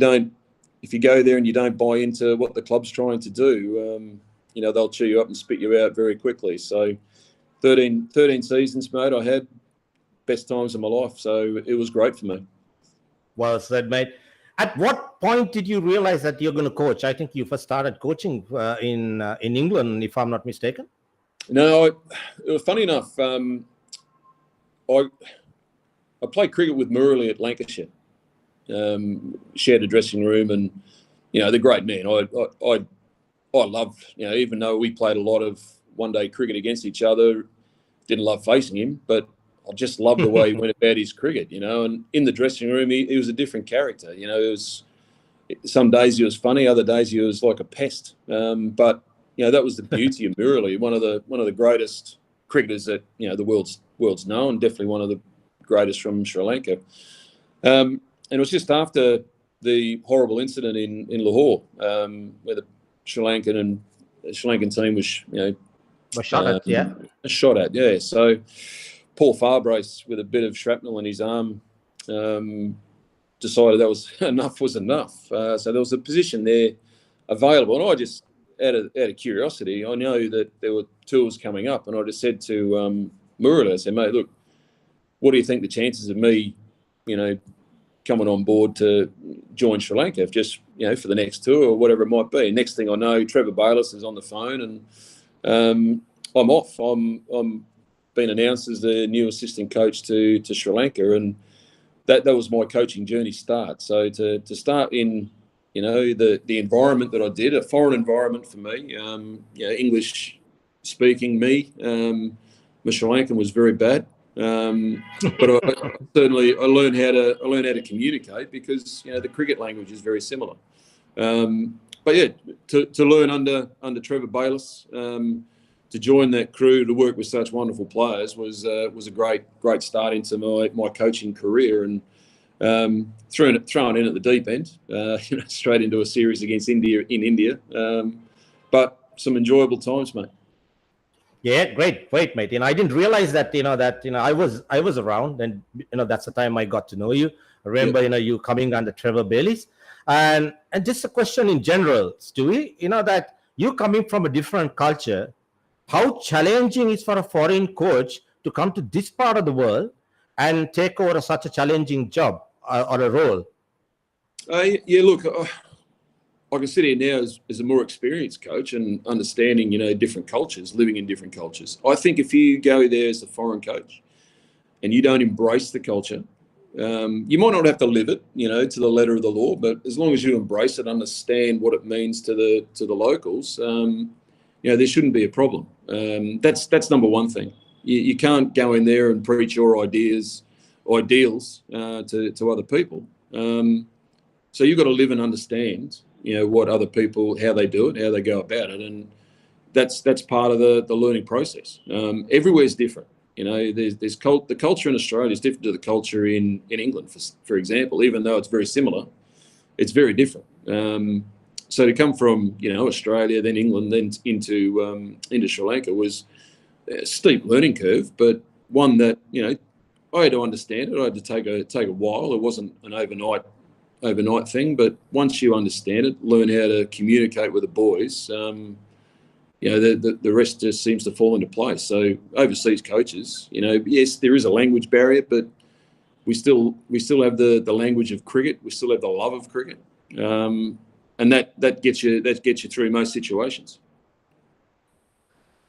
Speaker 2: go there and you don't buy into what the club's trying to do, they'll chew you up and spit you out very quickly. So 13 seasons, mate, I had best times of my life. So it was great for me.
Speaker 1: Well said, mate. At what point did you realize that you're going to coach? I think you first started coaching in England, if I'm not mistaken.
Speaker 2: No, it was funny enough. I played cricket with Murley at Lancashire. Shared a dressing room, and they're great men. I loved, even though we played a lot of one-day cricket against each other, didn't love facing him, but I just loved the way he went about his cricket, and in the dressing room, he was a different character. It was, some days he was funny, other days he was like a pest. But that was the beauty of Murley, one of the greatest cricketers that the world's known, definitely one of the greatest from Sri Lanka. And it was just after the horrible incident in Lahore, where the Sri Lankan team was
Speaker 1: shot at, yeah.
Speaker 2: Shot at, yeah. So Paul Farbrace, with a bit of shrapnel in his arm, decided that was enough. So there was a position there available, and I just, out of curiosity, I know that there were tours coming up, and I just said to Murali, I said, mate, look, what do you think the chances of me, coming on board to join Sri Lanka, just for the next tour or whatever it might be? Next thing I know, Trevor Bayliss is on the phone, and I'm off. I'm been announced as the new assistant coach to Sri Lanka, and that was my coaching journey start. So to start in the environment that I did, a foreign environment for me, English speaking me, my Sri Lankan was very bad. But I learned how to communicate, because the cricket language is very similar. But yeah, to learn under Trevor Bayliss, to join that crew, to work with such wonderful players was a great start into my coaching career, and thrown in at the deep end, straight into a series against India in India. But some enjoyable times, mate.
Speaker 1: Yeah, great, mate. I didn't realize that I was around, and that's the time I got to know you. I remember you coming under Trevor Bayliss, and just a question in general, Stewie. That you coming from a different culture, how challenging is for a foreign coach to come to this part of the world and take over such a challenging job or a role?
Speaker 2: Yeah, look, I can sit here now as a more experienced coach and understanding, different cultures, living in different cultures. I think if you go there as a foreign coach and you don't embrace the culture, you might not have to live it, to the letter of the law, but as long as you embrace it, understand what it means to the locals, there shouldn't be a problem. That's number one thing. You can't go in there and preach your ideals to other people. So you've got to live and understand, what other people, how they do it, how they go about it, and that's part of the learning process. Everywhere's different. The culture in Australia is different to the culture in England, for example. Even though it's very similar, it's very different. So to come from Australia, then England, then into Sri Lanka was a steep learning curve, but one that I had to understand it. I had to take a while. It wasn't an overnight thing, but once you understand it, learn how to communicate with the boys, the rest just seems to fall into place. So overseas coaches, yes, there is a language barrier, but we still have the language of cricket. We still have the love of cricket, and that gets you through most situations.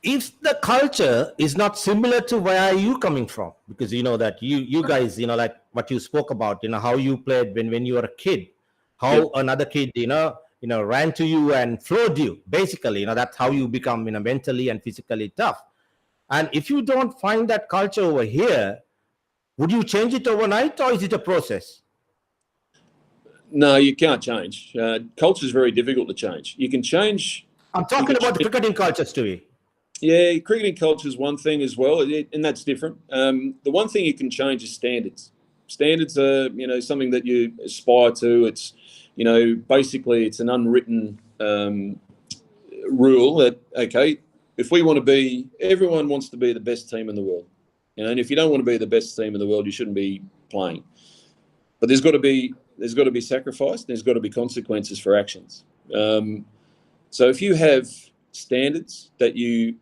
Speaker 1: If the culture is not similar to where are you coming from, because that you guys, like what you spoke about, how you played when you were a kid, how another kid, ran to you and floored you, basically, that's how you become, mentally and physically tough. And if you don't find that culture over here, would you change it overnight, or is it a process?
Speaker 2: No, you can't change. Culture is very difficult to change. You can change.
Speaker 1: I'm talking about the cricketing culture, Stewie.
Speaker 2: Yeah, cricketing culture is one thing as well, and that's different. The one thing you can change is standards. Standards are, something that you aspire to. It's, basically it's an unwritten rule that, okay, if we want to be, everyone wants to be the best team in the world. And if you don't want to be the best team in the world, you shouldn't be playing. But there's got to be sacrifice. There's got to be consequences for actions. So if you have standards that you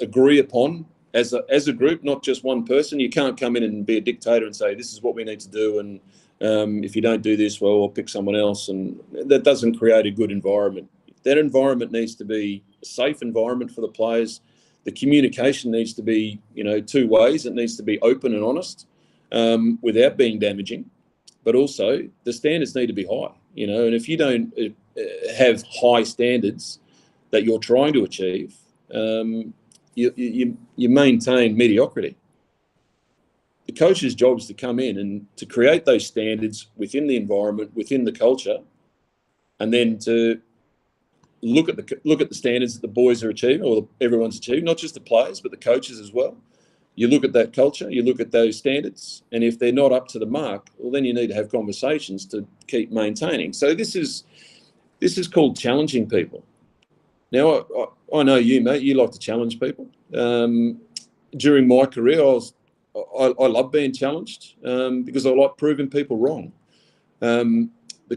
Speaker 2: agree upon as a group, not just one person, you can't come in and be a dictator and say, this is what we need to do, and if you don't do this, well, I'll pick someone else, and that doesn't create a good environment. That environment needs to be a safe environment for the players. The communication needs to be, two ways. It needs to be open and honest, without being damaging, but also the standards need to be high, and if you don't have high standards that you're trying to achieve, you maintain mediocrity. The coach's job is to come in and to create those standards within the environment, within the culture, and then to look at the standards that the boys are achieving, or everyone's achieving, not just the players but the coaches as well. You look at that culture, you look at those standards, and if they're not up to the mark, well, then you need to have conversations to keep maintaining. So this is called challenging people. Now, I know you, mate, you like to challenge people. During my career, I love being challenged because I like proving people wrong. The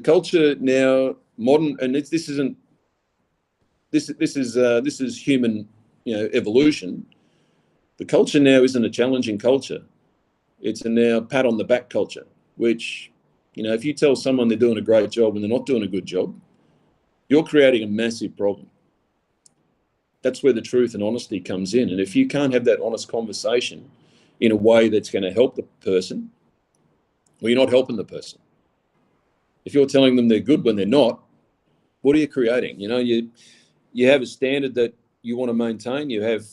Speaker 2: culture now, modern, and this is human, evolution. The culture now isn't a challenging culture. It's a now pat on the back culture, which, if you tell someone they're doing a great job and they're not doing a good job, you're creating a massive problem. That's where the truth and honesty comes in. And if you can't have that honest conversation in a way that's going to help the person, well, you're not helping the person. If you're telling them they're good when they're not, what are you creating? You have a standard that you want to maintain. You have,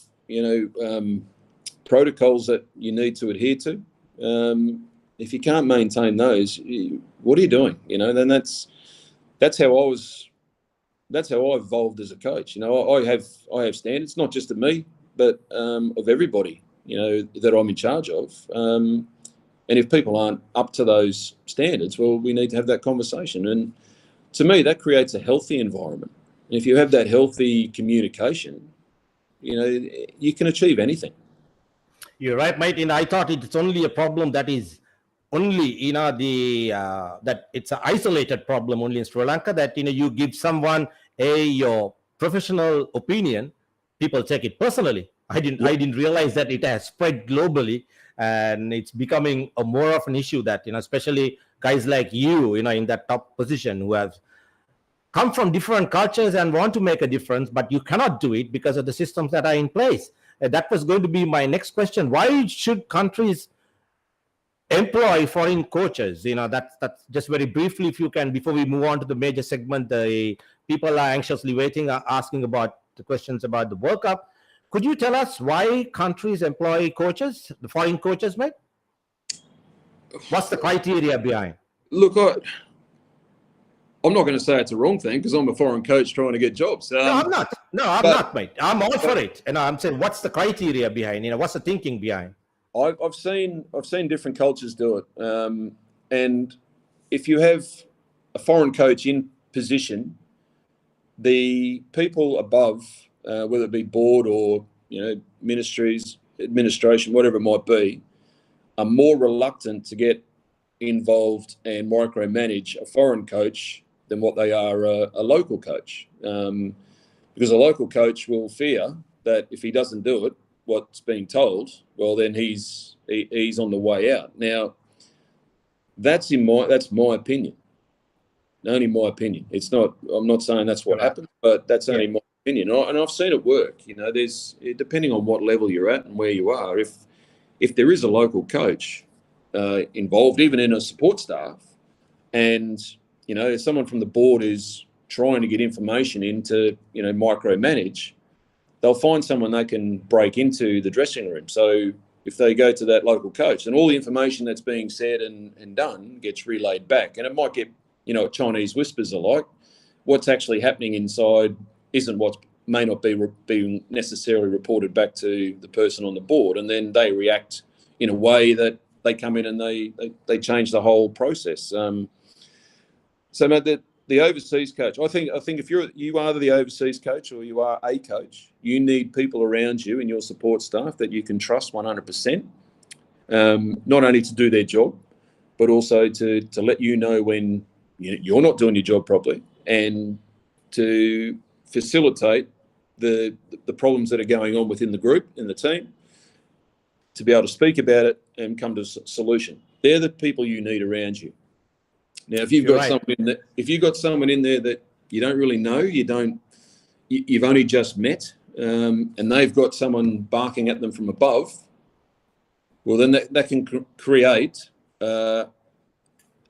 Speaker 2: protocols that you need to adhere to. If you can't maintain those, what are you doing? Then that's how I evolved as a coach. I have standards, not just of me, but of everybody, that I'm in charge of. And if people aren't up to those standards, well, we need to have that conversation. And to me, that creates a healthy environment. And if you have that healthy communication, you can achieve anything.
Speaker 1: You're right, mate. I thought it's only a problem that is only, that it's an isolated problem only in Sri Lanka, that, you give someone your professional opinion, people take it personally. I didn't realize that it has spread globally, and it's becoming a more of an issue that, especially guys like you, in that top position, who have come from different cultures and want to make a difference, but you cannot do it because of the systems that are in place. That was going to be my next question. Why should countries employ foreign coaches? That's just very briefly, if you can, before we move on to the major segment. The people are anxiously waiting, asking about the questions about the World Cup. Could you tell us why countries employ coaches, the foreign coaches, mate? What's the criteria behind?
Speaker 2: Look, I'm not going to say it's a wrong thing because I'm a foreign coach trying to get jobs.
Speaker 1: No, I'm not. No, I'm not, mate. I'm all for it. And I'm saying, what's the criteria behind? What's the thinking behind?
Speaker 2: I've seen different cultures do it. And if you have a foreign coach in position, the people above, whether it be board or ministries, administration, whatever it might be, are more reluctant to get involved and micromanage a foreign coach than what they are a local coach, because a local coach will fear that if he doesn't do it, what's being told, well, then he's on the way out. Now, that's my opinion. Only my opinion. It's not. I'm not saying that's what happened, but that's only my opinion. And I've seen it work. There's, depending on what level you're at and where you are. If there is a local coach involved, even in a support staff, and if someone from the board is trying to get information in to micromanage, they'll find someone they can break into the dressing room. So if they go to that local coach, then all the information that's being said and done gets relayed back. And it might get, what Chinese whispers are like. What's actually happening inside isn't what may not be being necessarily reported back to the person on the board. And then they react in a way that they come in and they change the whole process. So the overseas coach, I think if you are the overseas coach or you are a coach, you need people around you in your support staff that you can trust 100%, not only to do their job, but also to let you know when you're not doing your job properly, and to facilitate the problems that are going on within the group, in the team, to be able to speak about it and come to a solution. They're the people you need around you. Now, if you've got someone in there that you don't really know, you've only just met, and they've got someone barking at them from above, well, then that can create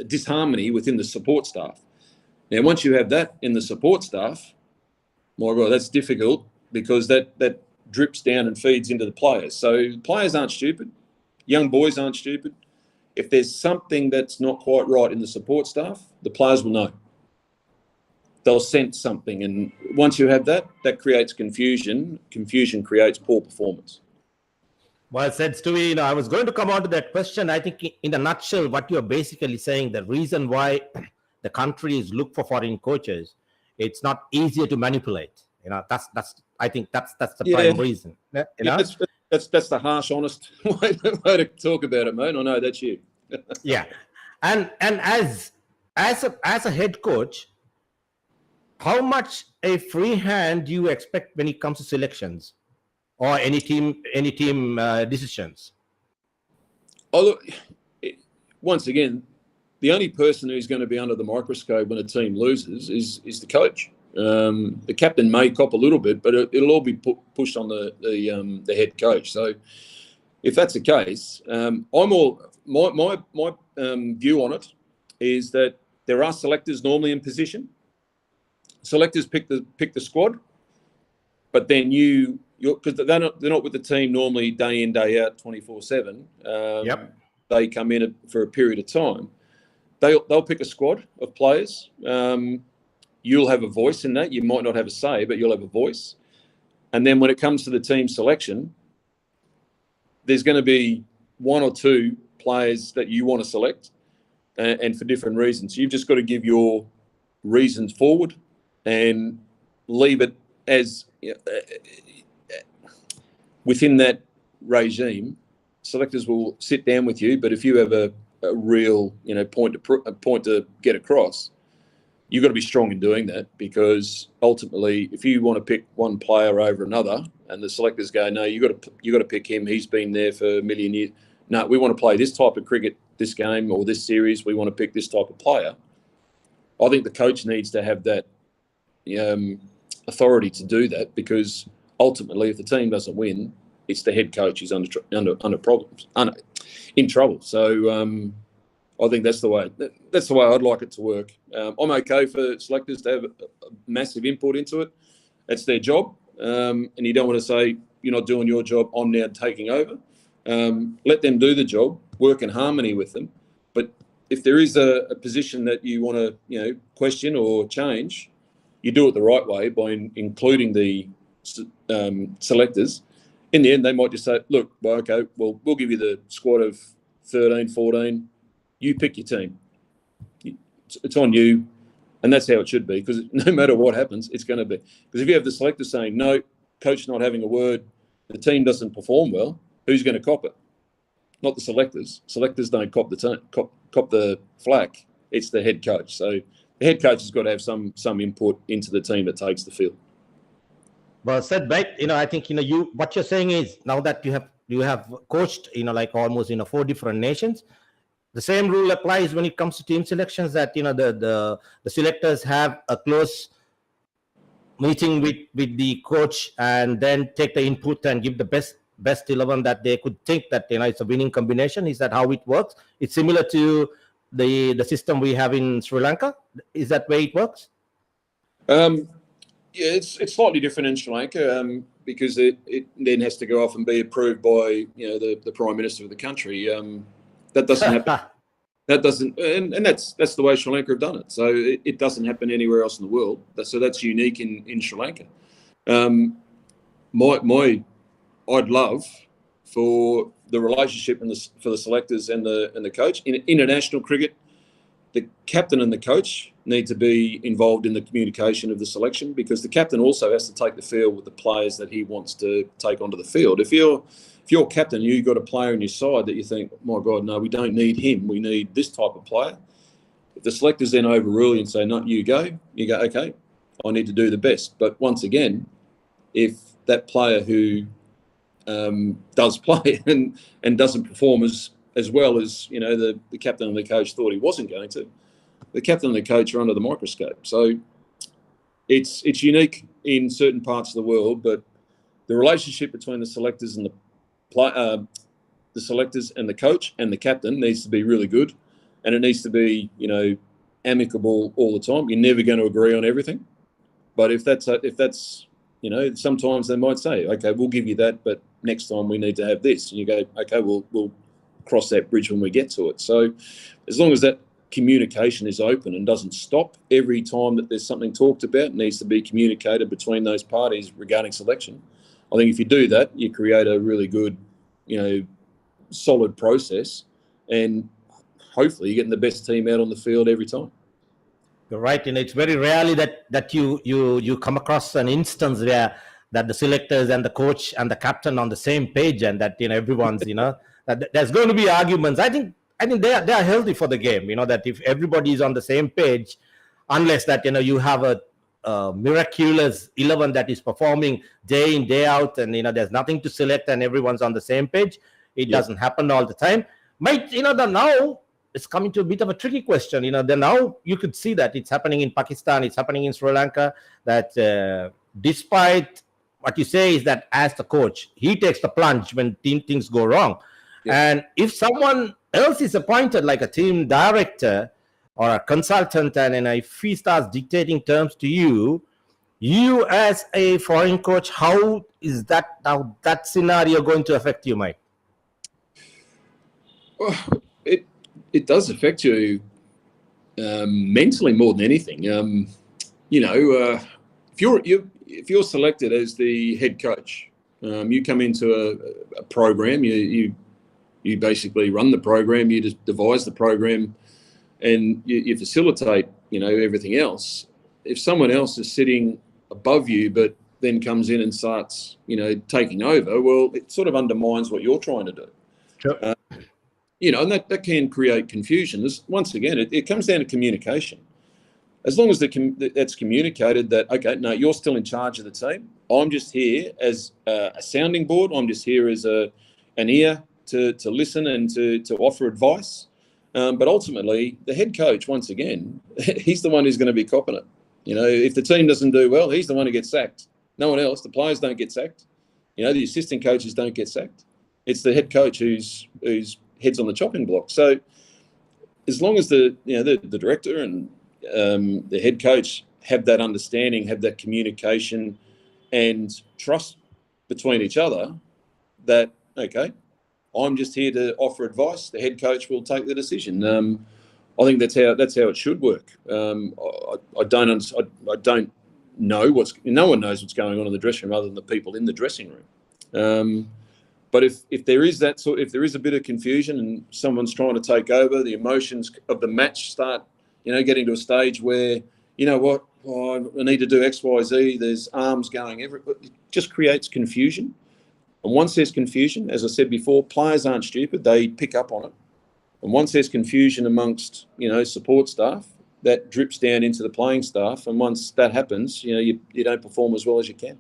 Speaker 2: disharmony within the support staff. Now, once you have that in the support staff, my God, that's difficult, because that drips down and feeds into the players. So players aren't stupid. Young boys aren't stupid. If there's something that's not quite right in the support staff, the players will know. they'll sense something. And once you have that, that creates confusion. Confusion creates poor performance.
Speaker 1: Well said, Stewie. I was going to come on to that question. I think in a nutshell, what you're basically saying, the reason why the countries look for foreign coaches, it's not easier to manipulate. I think that's the prime reason.
Speaker 2: That's the harsh, honest way to talk about it, mate. I know that's you.
Speaker 1: Yeah. And as a head coach, how much a free hand do you expect when it comes to selections or any team decisions?
Speaker 2: Oh, look, once again, the only person who's going to be under the microscope when a team loses is the coach. The captain may cop a little bit, but it'll all be pushed on the head coach. So, if that's the case, my view on it is that there are selectors normally in position. Selectors pick the squad, but then because they're not with the team normally day in day out 24/7.
Speaker 1: Yep.
Speaker 2: They come in for a period of time. They'll pick a squad of players. You'll have a voice in that. You might not have a say, but you'll have a voice. And then when it comes to the team selection, there's going to be one or two players that you want to select, and for different reasons. You've just got to give your reasons forward and leave it as within that regime. Selectors will sit down with you, but if you have a real point to get across, you've got to be strong in doing that, because ultimately, if you want to pick one player over another, and the selectors go, no, you got to pick him. He's been there for a million years. No, we want to play this type of cricket, this game or this series. We want to pick this type of player. I think the coach needs to have that authority to do that, because ultimately, if the team doesn't win, it's the head coach who's under problems, in trouble. So. I think that's the way I'd like it to work. I'm okay for selectors to have a massive input into it. That's their job, and you don't want to say you're not doing your job, I'm now taking over. Let them do the job, work in harmony with them. But if there is a position that you want to question or change, you do it the right way by including the selectors. In the end, they might just say, look, well, okay, well, we'll give you the squad of 13, 14. You pick your team. It's on you, and that's how it should be, because no matter what happens, it's going to be. Because if you have the selector saying, no, coach not having a word, the team doesn't perform well, who's going to cop it? Not the selectors. Selectors don't cop the flak. It's the head coach. So the head coach has got to have some input into the team that takes the field.
Speaker 1: Well said, mate. I think what you're saying is, now that you have coached like almost 4 different nations, the same rule applies when it comes to team selections, that the selectors have a close meeting with the coach, and then take the input and give the best 11 that they could think that it's a winning combination. Is that how it works? It's similar to the system we have in Sri Lanka. Is that way it works?
Speaker 2: Yeah, it's slightly different in Sri Lanka, because it then has to go off and be approved by the Prime Minister of the country. That doesn't happen. That doesn't, and that's the way Sri Lanka have done it. So it doesn't happen anywhere else in the world. So that's unique in Sri Lanka. I'd love for the relationship for the selectors and the coach in international cricket. The captain and the coach need to be involved in the communication of the selection, because the captain also has to take the field with the players that he wants to take onto the field. If you're captain, you've got a player on your side that you think, my God, no, we don't need him. We need this type of player. If the selectors then overrule you and say, no, you go, okay, I need to do the best. But once again, if that player who does play and doesn't perform as well as the captain and the coach thought he wasn't going to, the captain and the coach are under the microscope. So it's unique in certain parts of the world, but the relationship between the selectors and the selectors and the coach and the captain needs to be really good, and it needs to be amicable all the time. You're never going to agree on everything, but if that's sometimes they might say, okay, we'll give you that, but next time we need to have this, and you go, okay, we'll cross that bridge when we get to it. So as long as that communication is open and doesn't stop every time that there's something talked about, it needs to be communicated between those parties regarding selection. I think if you do that, you create a really good, solid process, and hopefully you're getting the best team out on the field every time.
Speaker 1: You're right, it's very rarely that you come across an instance where that the selectors and the coach and the captain on the same page, and that everyone's that there's going to be arguments. I think they are healthy for the game. That if everybody is on the same page, unless that you have a miraculous 11 that is performing day in day out, and there's nothing to select and everyone's on the same page. It doesn't happen all the time. Mate, now it's coming to a bit of a tricky question. Now you could see that it's happening in Pakistan, it's happening in Sri Lanka, that despite what you say is that as the coach, he takes the plunge when things go wrong. And if someone else is appointed, like a team director or a consultant, and if he starts dictating terms to you as a foreign coach, how that scenario going to affect you, Mike?
Speaker 2: Well, it does affect you mentally more than anything. If you're selected as the head coach, you come into a program, you basically run the program, you just devise the program, and you facilitate, everything else. If someone else is sitting above you, but then comes in and starts, taking over, well, it sort of undermines what you're trying to do.
Speaker 1: Sure.
Speaker 2: And that can create confusion. Once again, it comes down to communication. As long as that's communicated that, okay, no, you're still in charge of the team. I'm just here as a sounding board. I'm just here as an ear to listen and to offer advice. But ultimately, the head coach, once again, he's the one who's going to be copping it. If the team doesn't do well, he's the one who gets sacked. No one else. The players don't get sacked. The assistant coaches don't get sacked. It's the head coach who's heads on the chopping block. So as long as the director and the head coach have that understanding, have that communication and trust between each other, that, okay, I'm just here to offer advice, the head coach will take the decision. I think that's how it should work. I don't know no one knows what's going on in the dressing room other than the people in the dressing room. But if there is a bit of confusion and someone's trying to take over, the emotions of the match start, getting to a stage where, I need to do X, Y, Z. There's arms going everywhere. It just creates confusion. And once there's confusion, as I said before, players aren't stupid. They pick up on it. And once there's confusion amongst, support staff, that drips down into the playing staff. And once that happens, you don't perform as well as you can.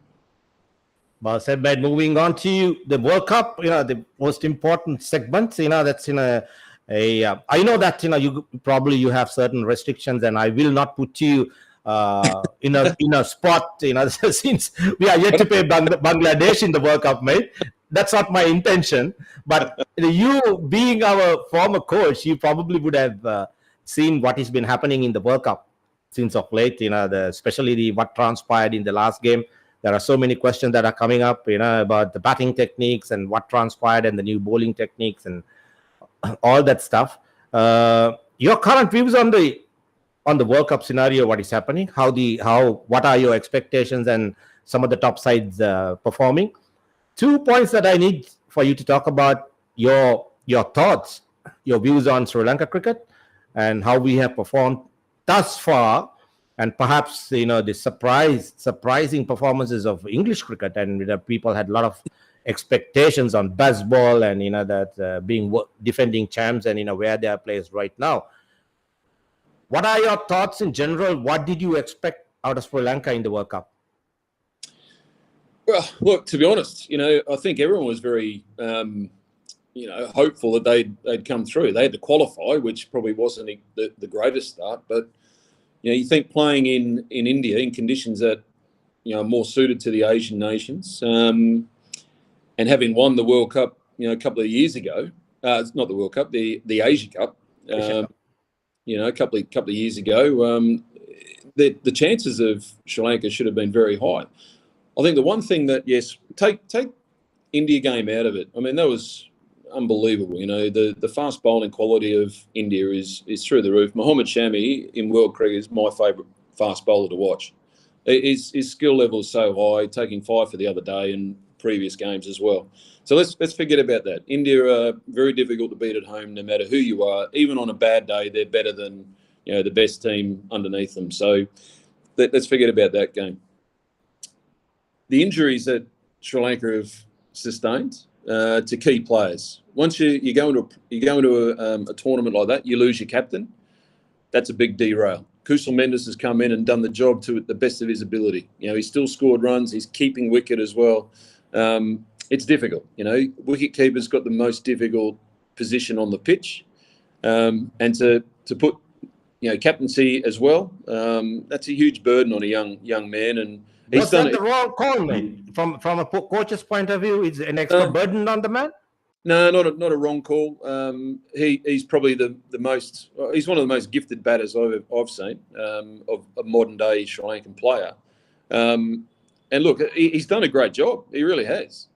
Speaker 1: Well said, mate. Moving on to the World Cup, the most important segment, that's I know that, you have certain restrictions, and I will not put you in a spot, since we are yet to play Bangladesh in the World Cup, mate. That's not my intention. But you being our former coach, you probably would have seen what has been happening in the World Cup since of late, especially what transpired in the last game. There are so many questions that are coming up, about the batting techniques and what transpired and the new bowling techniques and all that stuff. Your current views on the World Cup scenario, what is happening, what are your expectations and some of the top sides performing? 2 points that I need for you to talk about, your thoughts, your views on Sri Lanka cricket and how we have performed thus far, and perhaps the surprising performances of English cricket, and people had a lot of expectations on baseball and that being defending champs and where they are placed right now. What are your thoughts in general? What did you expect out of Sri Lanka in the World Cup?
Speaker 2: Well, look, to be honest, I think everyone was very hopeful that they'd come through. They had to qualify, which probably wasn't the greatest start, but you think playing in India in conditions that are more suited to the Asian nations, and having won the World Cup a couple of years ago, it's not the World Cup, the Asia Cup, a couple of years ago, the chances of Sri Lanka should have been very high. I think the one thing that, yes, take India game out of it. I mean, that was unbelievable. You know, the fast bowling quality of India is through the roof. Mohammad Shami in world cricket is my favourite fast bowler to watch. His skill level is so high, taking 5 for the other day and previous games as well. So let's forget about that. India are very difficult to beat at home, no matter who you are. Even on a bad day, they're better than, you know, the best team underneath them. So let's forget about that game. The injuries that Sri Lanka have sustained to key players. Once you go into a tournament like that, you lose your captain. That's a big derail. Kusal Mendes has come in and done the job to the best of his ability. You know, he's still scored runs. He's keeping wicket as well. It's difficult. You know, wicket keeper's got the most difficult position on the pitch, and to put, you know, captaincy as well. That's a huge burden on a young man, and he's done it.
Speaker 1: Was that the wrong call, mate? From a coach's point of view, is an extra burden on the man?
Speaker 2: No, not a wrong call. He's probably the most. He's one of the most gifted batters I've seen of a modern day Sri Lankan player. And look, he's done a great job. He really has.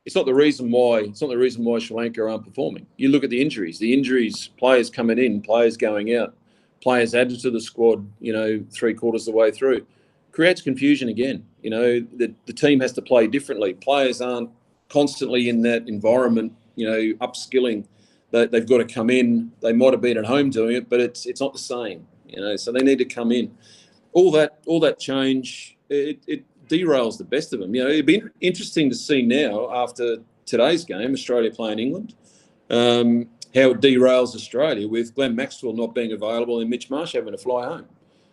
Speaker 2: It's not the reason why Sri Lanka aren't performing. You look at the injuries. The injuries, players coming in, players going out, players added to the squad. You know, 3/4 of the way through, creates confusion again. You know, the team has to play differently. Players aren't constantly in that environment. You know, upskilling. They've got to come in. They might have been at home doing it, but it's not the same. You know, so they need to come in. All that change, it derails the best of them. You know, it'd be interesting to see now after today's game, Australia playing England, how it derails Australia with Glenn Maxwell not being available and Mitch Marsh having to fly home.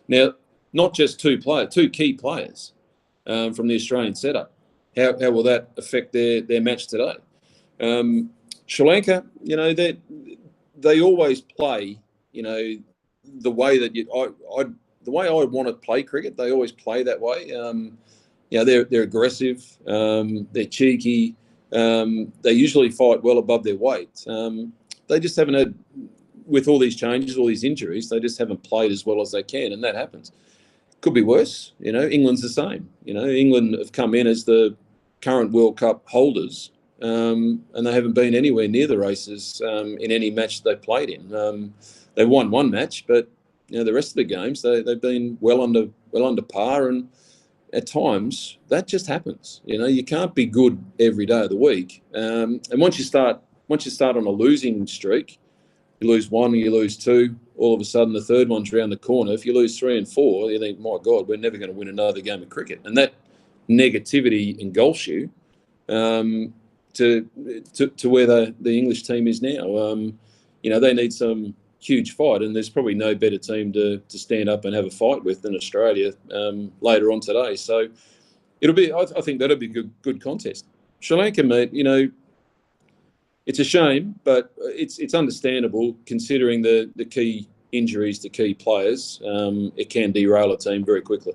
Speaker 2: Now, not just two key players from the Australian setup. How will that affect their match today? Sri Lanka, you know, they always play, you know, the way that the way I want to play cricket. They always play that way. You know, they're aggressive, they're cheeky, they usually fight well above their weight. They just haven't had, with all these changes, all these injuries, they just haven't played as well as they can, and that happens. Could be worse. You know, England's the same. You know, England have come in as the current World Cup holders, and they haven't been anywhere near the races in any match they've played in. They won one match, but you know, the rest of the games they've been well under par, and at times that just happens. You know, you can't be good every day of the week. And once you start on a losing streak, you lose one, you lose two, all of a sudden the third one's around the corner. If you lose 3 and 4, you think, my God, we're never going to win another game of cricket. And that negativity engulfs you to where the English team is now. You know, they need some huge fight, and there's probably no better team to stand up and have a fight with than Australia later on today. So it'll be, I think that'll be a good contest. Sri Lanka, mate, you know, it's a shame, but it's understandable considering the key injuries to key players. It can derail a team very quickly.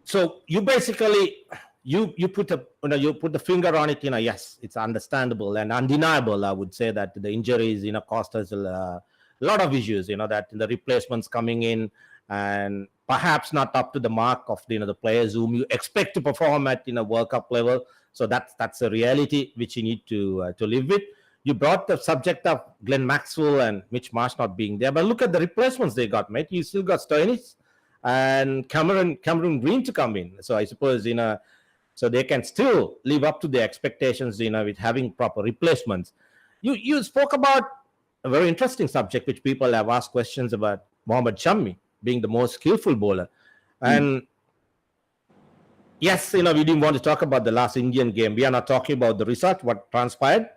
Speaker 1: So you basically you put the finger on it. You know, yes, it's understandable and undeniable. I would say that the injuries, you know, cost us a lot of issues. You know, that the replacements coming in and perhaps not up to the mark of the players whom you expect to perform at World Cup level. So that's a reality which you need to live with. You brought the subject of Glenn Maxwell and Mitch Marsh not being there, but look at the replacements they got, mate. You still got Stoinis and Cameron Green to come in. So I suppose so they can still live up to the expectations, with having proper replacements. You spoke about a very interesting subject which people have asked questions about, Mohammad Shami being the most skillful bowler, and yes, we didn't want to talk about the last Indian game. We are not talking about the result, what transpired.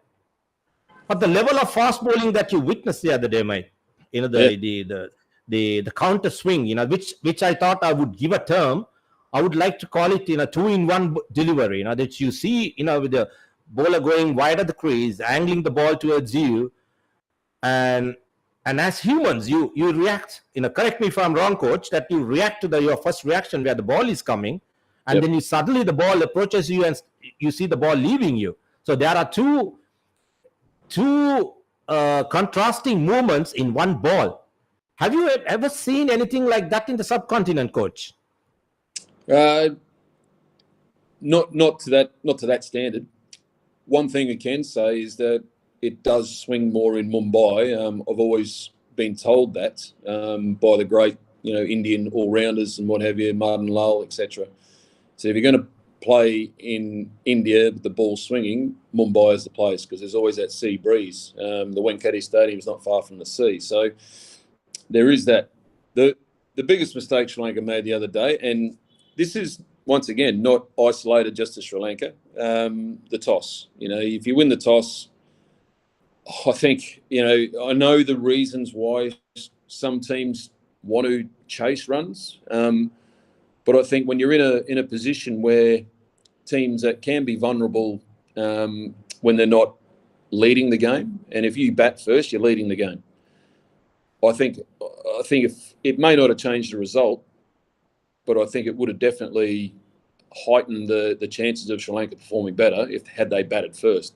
Speaker 1: But the level of fast bowling that you witnessed the other day, mate, the counter swing, which I thought I would give a term. I would like to call it, 2-in-1 delivery, that you see, with the bowler going wide at the crease, angling the ball towards you, and as humans, you react. Correct me if I'm wrong, coach, that you react to your first reaction where the ball is coming. And then suddenly the ball approaches you and you see the ball leaving you. So there are two contrasting movements in one ball. Have you ever seen anything like that in the subcontinent, coach?
Speaker 2: Not to that standard. one thing I can say is that it does swing more in Mumbai. I've always been told that by the great, Indian all-rounders and what have you, Martin Lal, etc. So if you're going to play in India with the ball swinging, Mumbai is the place because there's always that sea breeze. The Wankhede Stadium is not far from the sea. So there is that. The biggest mistake Sri Lanka made the other day, and this is, once again, not isolated just to Sri Lanka, the toss. If you win the toss, I think, I know the reasons why some teams want to chase runs, but I think when you're in a position where teams that can be vulnerable when they're not leading the game, and if you bat first, you're leading the game. I think if it may not have changed the result, but I think it would have definitely heightened the chances of Sri Lanka performing better had they batted first.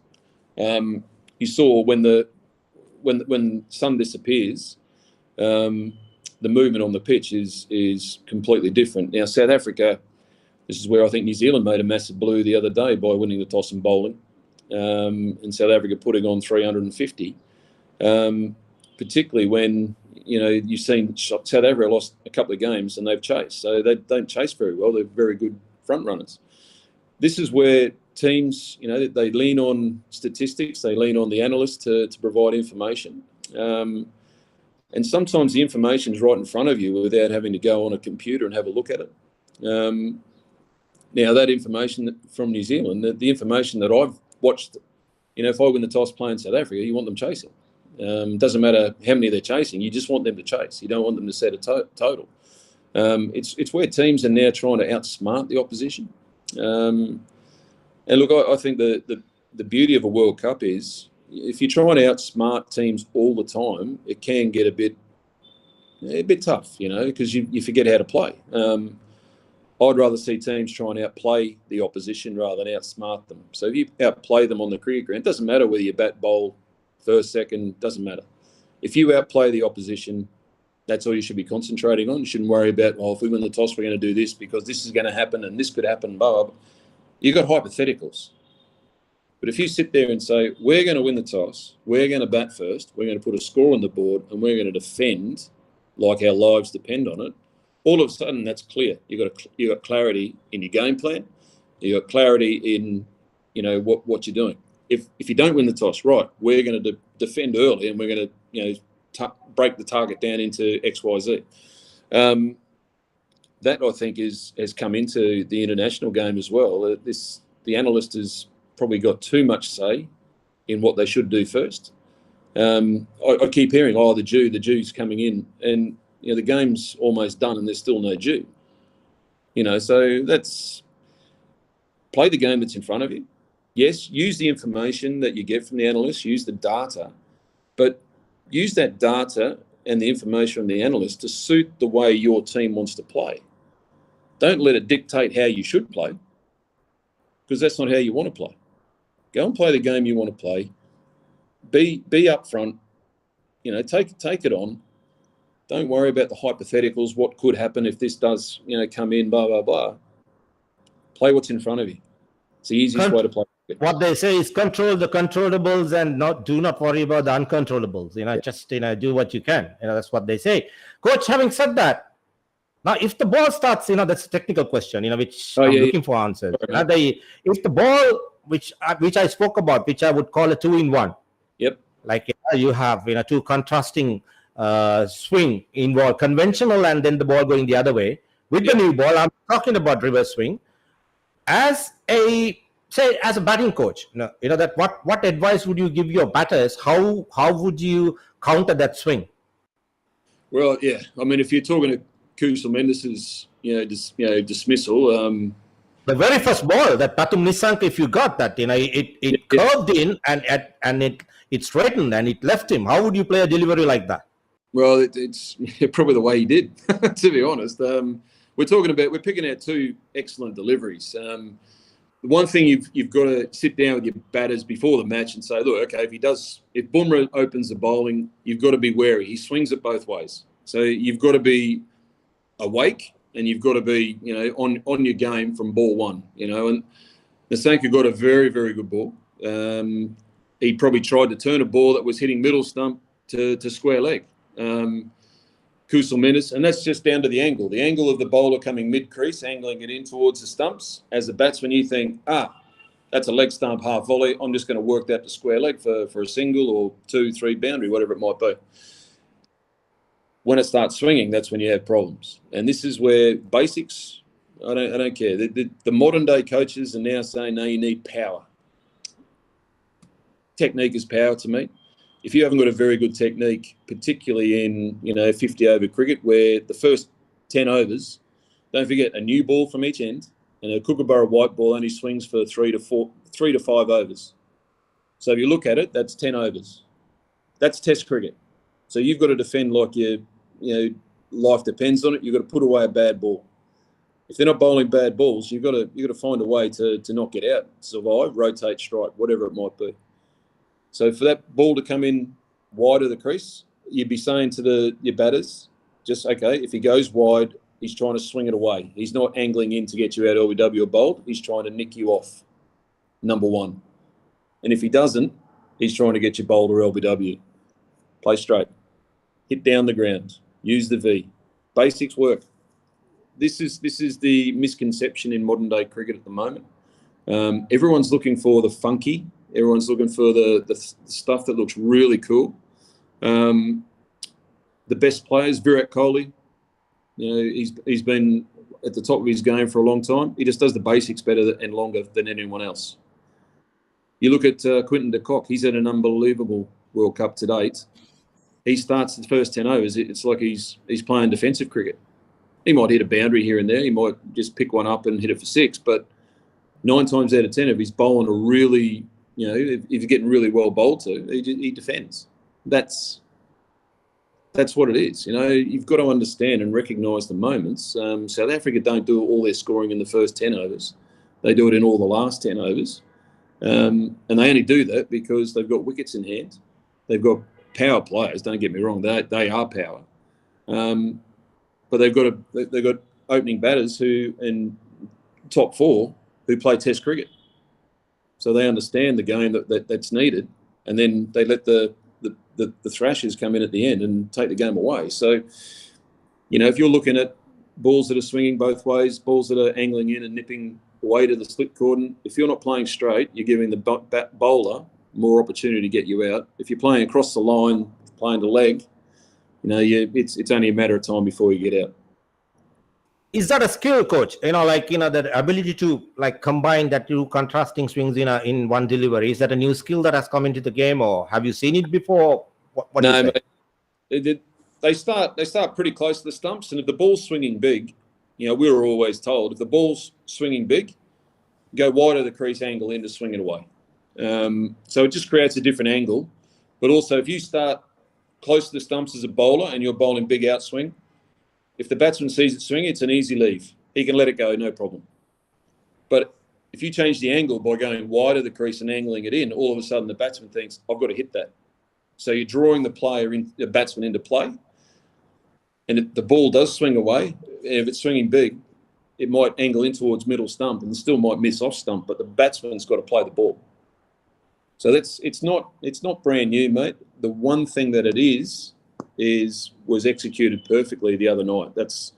Speaker 2: You saw when sun disappears, the movement on the pitch is completely different. Now, South Africa, this is where I think New Zealand made a massive blue the other day by winning the toss and bowling, and South Africa putting on 350, particularly when, you've seen South Africa lost a couple of games and they've chased. So they don't chase very well. They're very good front runners. This is where teams, they lean on statistics, they lean on the analysts to provide information. And sometimes the information is right in front of you without having to go on a computer and have a look at it. Now, that information from New Zealand, the information that I've watched, if I win the toss playing South Africa, you want them chasing. Doesn't matter how many they're chasing, you just want them to chase. You don't want them to set a total. It's where teams are now trying to outsmart the opposition. And look, I think the beauty of a World Cup is if you're trying to outsmart teams all the time, it can get a bit tough, because you forget how to play. I'd rather see teams try and outplay the opposition rather than outsmart them. So if you outplay them on the cricket ground, it doesn't matter whether you bat, bowl, first, second, doesn't matter. If you outplay the opposition, that's all you should be concentrating on. You shouldn't worry about, if we win the toss, we're going to do this because this is going to happen and this could happen, blah, blah, blah. You've got hypotheticals. But if you sit there and say, we're going to win the toss, we're going to bat first, we're going to put a score on the board, and we're going to defend like our lives depend on it, all of a sudden that's clear. You've got clarity in your game plan. You've got clarity in, what you're doing. If you don't win the toss, right, we're going to defend early and we're going to, break the target down into X, Y, Z. That, I think, has come into the international game as well. The analyst has probably got too much say in what they should do first. I keep hearing, the dew's coming in, and the game's almost done and there's still no dew. So that's play the game that's in front of you. Yes, use the information that you get from the analysts, use the data, but use that data and the information from the analysts to suit the way your team wants to play. Don't let it dictate how you should play, because that's not how you want to play. Go and play the game you want to play. Be up front. Take it on. Don't worry about the hypotheticals, what could happen if this does, come in, blah, blah, blah. Play what's in front of you. It's the easiest way to play.
Speaker 1: What they say is control the controllables and do not worry about the uncontrollables. Just do what you can. That's what they say. Coach, having said that, now if the ball starts, that's a technical question, which I'm looking for answers. If the ball, which I spoke about, which I would call a 2-in-1.
Speaker 2: Yep.
Speaker 1: Like you have two contrasting swing involved, conventional and then the ball going the other way. With the new ball, I'm talking about reverse swing. As a batting coach, that what advice would you give your batters? How would you counter that swing?
Speaker 2: Well, yeah. I mean, if you're talking to Kusal Mendis's, dismissal.
Speaker 1: The very first ball, that Pathum Nissanka, if you got that, it curved in and it straightened and it left him. How would you play a delivery like that?
Speaker 2: Well, it's probably the way he did, to be honest. We're picking out two excellent deliveries. The one thing you've got to sit down with your batters before the match and say, look, okay, if Bumrah opens the bowling, you've got to be wary. He swings it both ways. So you've got to be awake and you've got to be, on your game from ball one, and Nissanka got a very, very good ball. He probably tried to turn a ball that was hitting middle stump to square leg. Kusal Menace, and that's just down to the angle. The angle of the bowler coming mid-crease, angling it in towards the stumps. As the batsman, you think, that's a leg stump half volley. I'm just going to work that to square leg for a single or 2-3 boundary, whatever it might be. When it starts swinging, that's when you have problems. And this is where basics, I don't care. The modern day coaches are now saying, no, you need power. Technique is power to me. If you haven't got a very good technique, particularly in 50-over cricket, where the first 10 overs, don't forget a new ball from each end, and a Kookaburra white ball only swings for 3 to 5 overs. So if you look at it, that's 10 overs. That's Test cricket. So you've got to defend like life depends on it. You've got to put away a bad ball. If they're not bowling bad balls, you've got to find a way to not get out, survive, rotate, strike, whatever it might be. So for that ball to come in wide of the crease, you'd be saying to your batters, just, okay, if he goes wide, he's trying to swing it away. He's not angling in to get you out LBW or bowled. He's trying to nick you off, number one. And if he doesn't, he's trying to get you bowled or LBW. Play straight. Hit down the ground. Use the V. Basics work. This is the misconception in modern day cricket at the moment. Everyone's looking for the funky. Everyone's looking for the stuff that looks really cool. The best players, Virat Kohli, he's been at the top of his game for a long time. He just does the basics better and longer than anyone else. You look at Quinton de Kock. He's had an unbelievable World Cup to date. He starts the first 10 overs. It's like he's playing defensive cricket. He might hit a boundary here and there. He might just pick one up and hit it for 6. But 9 times out of 10, if he's bowling a really, if you're getting really well bowled to, he defends. That's what it is. You've got to understand and recognise the moments. South Africa don't do all their scoring in the first 10 overs. They do it in all the last 10 overs. And they only do that because they've got wickets in hand. They've got power players, don't get me wrong. They are power. But they've got opening batters who, in top 4, who play Test cricket. So they understand the game that's needed, and then they let the thrashers come in at the end and take the game away. So, if you're looking at balls that are swinging both ways, balls that are angling in and nipping away to the slip cordon, if you're not playing straight, you're giving the bowler more opportunity to get you out. If you're playing across the line, playing the leg, it's only a matter of time before you get out.
Speaker 1: Is that a skill, coach? That ability to combine that two contrasting swings in one delivery. Is that a new skill that has come into the game, or have you seen it before? What
Speaker 2: no, mate, they start pretty close to the stumps, and if the ball's swinging big, we were always told if the ball's swinging big, go wide of the crease, angle in to swing it away. So it just creates a different angle. But also, if you start close to the stumps as a bowler and you're bowling big outswing, if the batsman sees it swinging, it's an easy leave. He can let it go, no problem. But if you change the angle by going wide of the crease and angling it in, all of a sudden the batsman thinks, I've got to hit that. So you're drawing the batsman into play, and if the ball does swing away, and if it's swinging big, it might angle in towards middle stump and still might miss off stump, but the batsman's got to play the ball. So it's not brand new, mate. The one thing that it was executed perfectly the other night. That's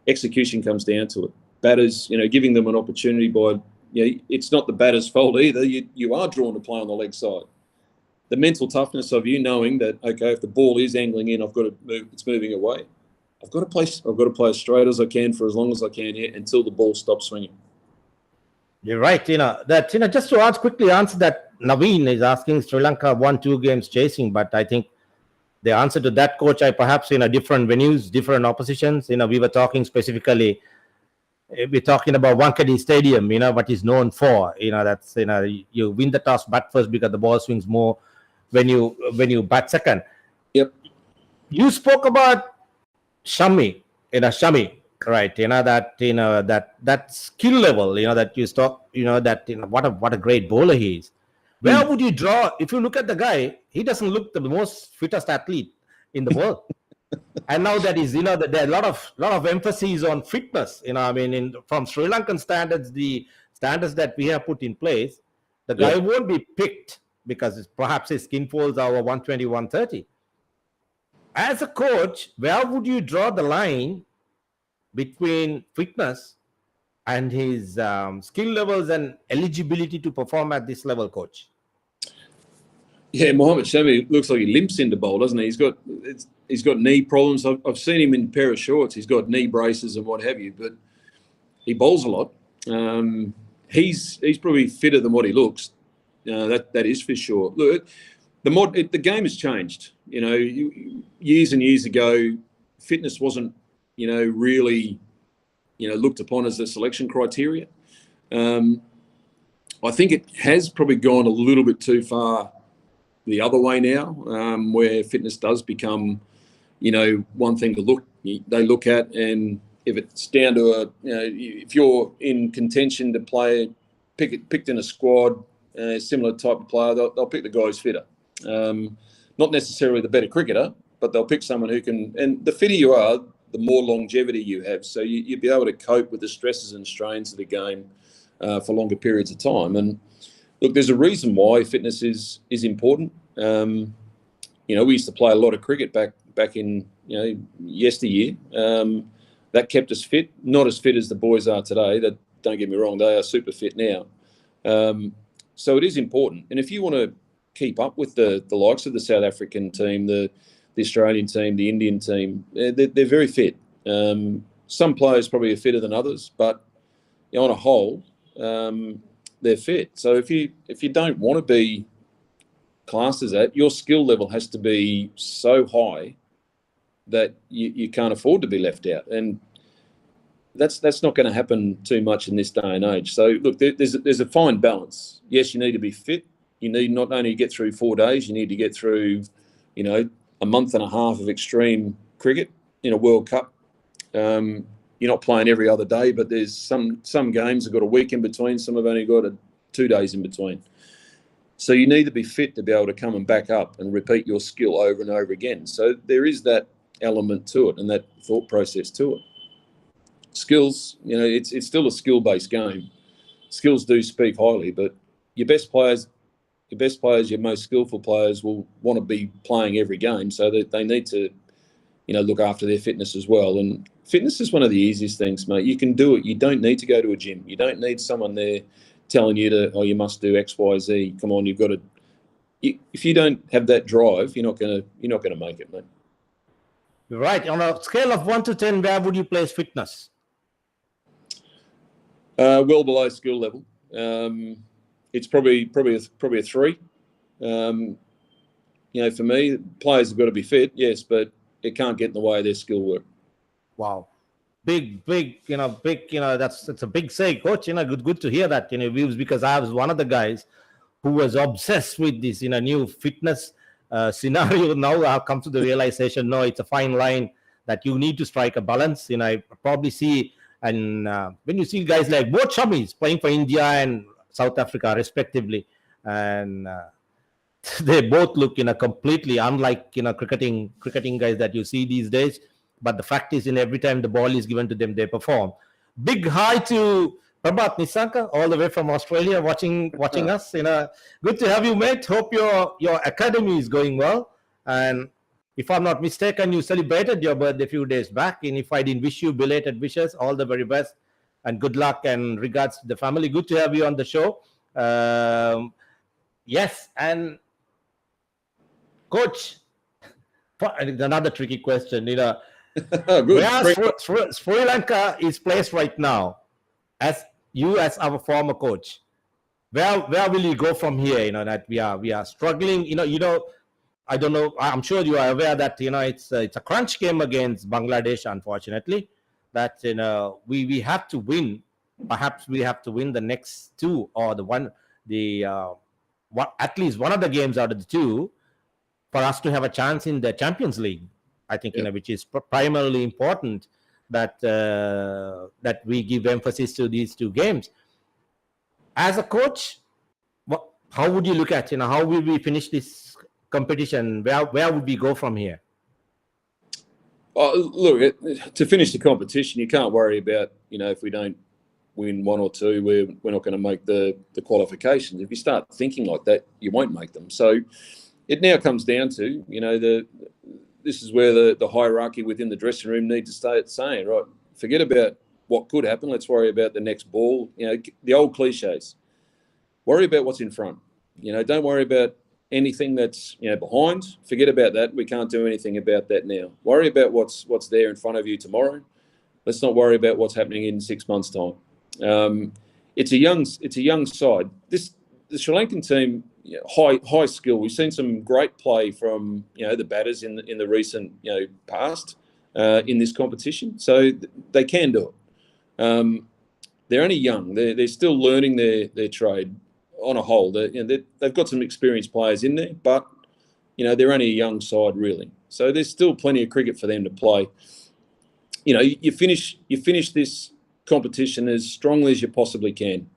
Speaker 2: execution comes down to it. Batters, giving them an opportunity by, it's not the batter's fault either. You are drawn to play on the leg side. The mental toughness of you knowing that, okay, if the ball is angling in, I've got to move. It's moving away. I've got to play as straight as I can for as long as I can here until the ball stops swinging.
Speaker 1: You're right. Just to quickly answer that. Naveen is asking, Sri Lanka won 2 games chasing, but I think the answer to that, coach, perhaps in different venues, different oppositions. We were talking specifically, we're talking about Wankhede Stadium, what is known for. That's you win the toss, bat first because the ball swings more when you bat second.
Speaker 2: Yep.
Speaker 1: You spoke about Shami, right? That skill level, that you talk, what a great bowler he is. Where would you draw? If you look at the guy, he doesn't look the most fittest athlete in the world. And now that is, there are a lot of emphasis on fitness. From Sri Lankan standards, the standards that we have put in place, The guy won't be picked because perhaps his skin folds are over 120, 130. As a coach, where would you draw the line between fitness and his skill levels and eligibility to perform at this level, coach?
Speaker 2: Yeah, Mohamed Shami looks like he limps into bowl, doesn't he? He's got knee problems. I've seen him in a pair of shorts. He's got knee braces and what have you, but he bowls a lot. He's probably fitter than what he looks. That is for sure. Look, the game has changed. Years and years ago, fitness wasn't really looked upon as a selection criteria. I think it has probably gone a little bit too far the other way now, where fitness does become, one thing to they look at, and if it's down to if you're in contention to play, picked in a squad, similar type of player, they'll pick the guy who's fitter. Not necessarily the better cricketer, but they'll pick someone who can. And the fitter you are, the more longevity you have. So you'll be able to cope with the stresses and strains of the game for longer periods of time. And look, there's a reason why fitness is important. We used to play a lot of cricket back in yesteryear. That kept us fit, not as fit as the boys are today. That, don't get me wrong, they are super fit now. So it is important. And if you want to keep up with the likes of the South African team, the Australian team, the Indian team, they're very fit. Some players probably are fitter than others, but on a whole, they're fit. So if you don't want to be classed as that, your skill level has to be so high that you can't afford to be left out. And that's not going to happen too much in this day and age. So look, there's a fine balance. Yes, you need to be fit. You need not only get through 4 days, you need to get through, a month and a half of extreme cricket in a World Cup. You're not playing every other day, but there's some games have got a week in between. Some have only got 2 days in between. So you need to be fit to be able to come and back up and repeat your skill over and over again. So there is that element to it and that thought process to it. Skills, it's still a skill-based game. Skills do speak highly, but your best players, your most skillful players will want to be playing every game, so that they need to, look after their fitness as well. And fitness is one of the easiest things, mate. You can do it. You don't need to go to a gym. You don't need someone there telling you you must do X, Y, Z. Come on, you've got to. If you don't have that drive, you're not gonna make it, mate.
Speaker 1: Right. On a scale of 1 to 10, where would you place fitness?
Speaker 2: Well below skill level. It's probably a 3. For me, players have got to be fit, yes, but it can't get in the way of their skill work.
Speaker 1: Wow. Big, that's a big say, coach. Good to hear that, views, because I was one of the guys who was obsessed with this, new fitness scenario. Now I've come to the realization, no, it's a fine line that you need to strike a balance. I probably see, and when you see guys like both Shamis playing for India and South Africa respectively, and they both look completely unlike cricketing guys that you see these days. But the fact is, every time the ball is given to them, they perform. Big hi to Prabhat Nisanka, all the way from Australia, watching us. Good to have you, mate. Hope your academy is going well. And if I'm not mistaken, you celebrated your birthday a few days back. And if I didn't wish you belated wishes, all the very best and good luck and regards to the family. Good to have you on the show. Yes, and coach, another tricky question. Where Sri Lanka is placed right now, as our former coach, where will you go from here? That we are struggling. I don't know. I'm sure you are aware that it's a crunch game against Bangladesh. Unfortunately, that we have to win. Perhaps we have to win the next 2 or at least one of the games out of the 2 for us to have a chance in the Champions League. I think, which is primarily important that we give emphasis to these 2 games. As a coach, how would you look at, how will we finish this competition? Where would we go from here?
Speaker 2: Look, to finish the competition, you can't worry about, if we don't win one or two, we're not going to make the qualifications. If you start thinking like that, you won't make them. So it now comes down to, this is where the hierarchy within the dressing room needs to start saying, right, forget about what could happen. Let's worry about the next ball. The old cliches. Worry about what's in front. Don't worry about anything that's behind. Forget about that. We can't do anything about that now. Worry about what's there in front of you tomorrow. Let's not worry about what's happening in 6 months' time. It's a young side. The Sri Lankan team, high skill. We've seen some great play from the batters in the recent past in this competition. So they can do it. They're only young. They're still learning their trade on a whole. They've got some experienced players in there, but they're only a young side really. So there's still plenty of cricket for them to play. You finish this competition as strongly as you possibly can.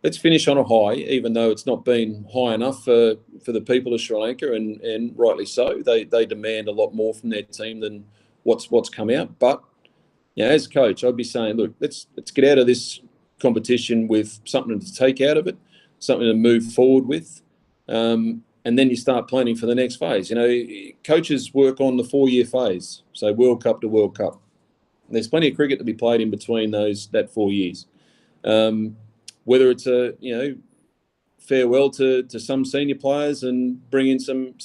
Speaker 2: Let's finish on a high, even though it's not been high enough for the people of Sri Lanka, and rightly so. They demand a lot more from their team than what's come out. But as coach, I'd be saying, look, let's get out of this competition with something to take out of it, something to move forward with, and then you start planning for the next phase. Coaches work on the 4-year phase, so World Cup to World Cup. There's plenty of cricket to be played in between that 4 years. Whether it's a farewell to some senior players and bring in some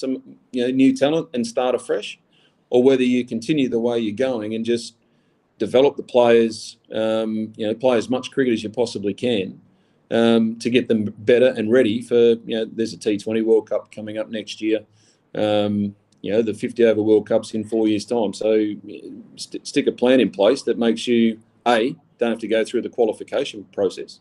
Speaker 2: new talent and start afresh, or whether you continue the way you're going and just develop the players, play as much cricket as you possibly can to get them better and ready for, there's a T20 World Cup coming up next year. The 50 over World Cup's in 4 years' time. So stick a plan in place that makes you, A, don't have to go through the qualification process,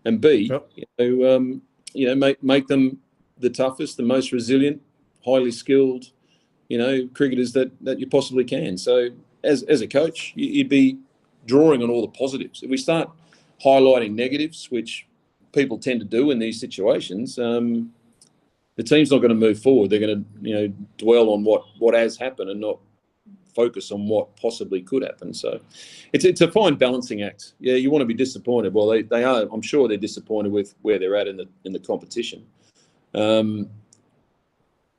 Speaker 2: and B, make them the toughest, the most resilient, highly skilled, cricketers that you possibly can. So as a coach, you'd be drawing on all the positives. If we start highlighting negatives, which people tend to do in these situations, the team's not going to move forward. They're going to, dwell on what has happened and not focus on what possibly could happen. So it's a fine balancing act. Yeah, you want to be disappointed. Well, they are. I'm sure they're disappointed with where they're at in the competition.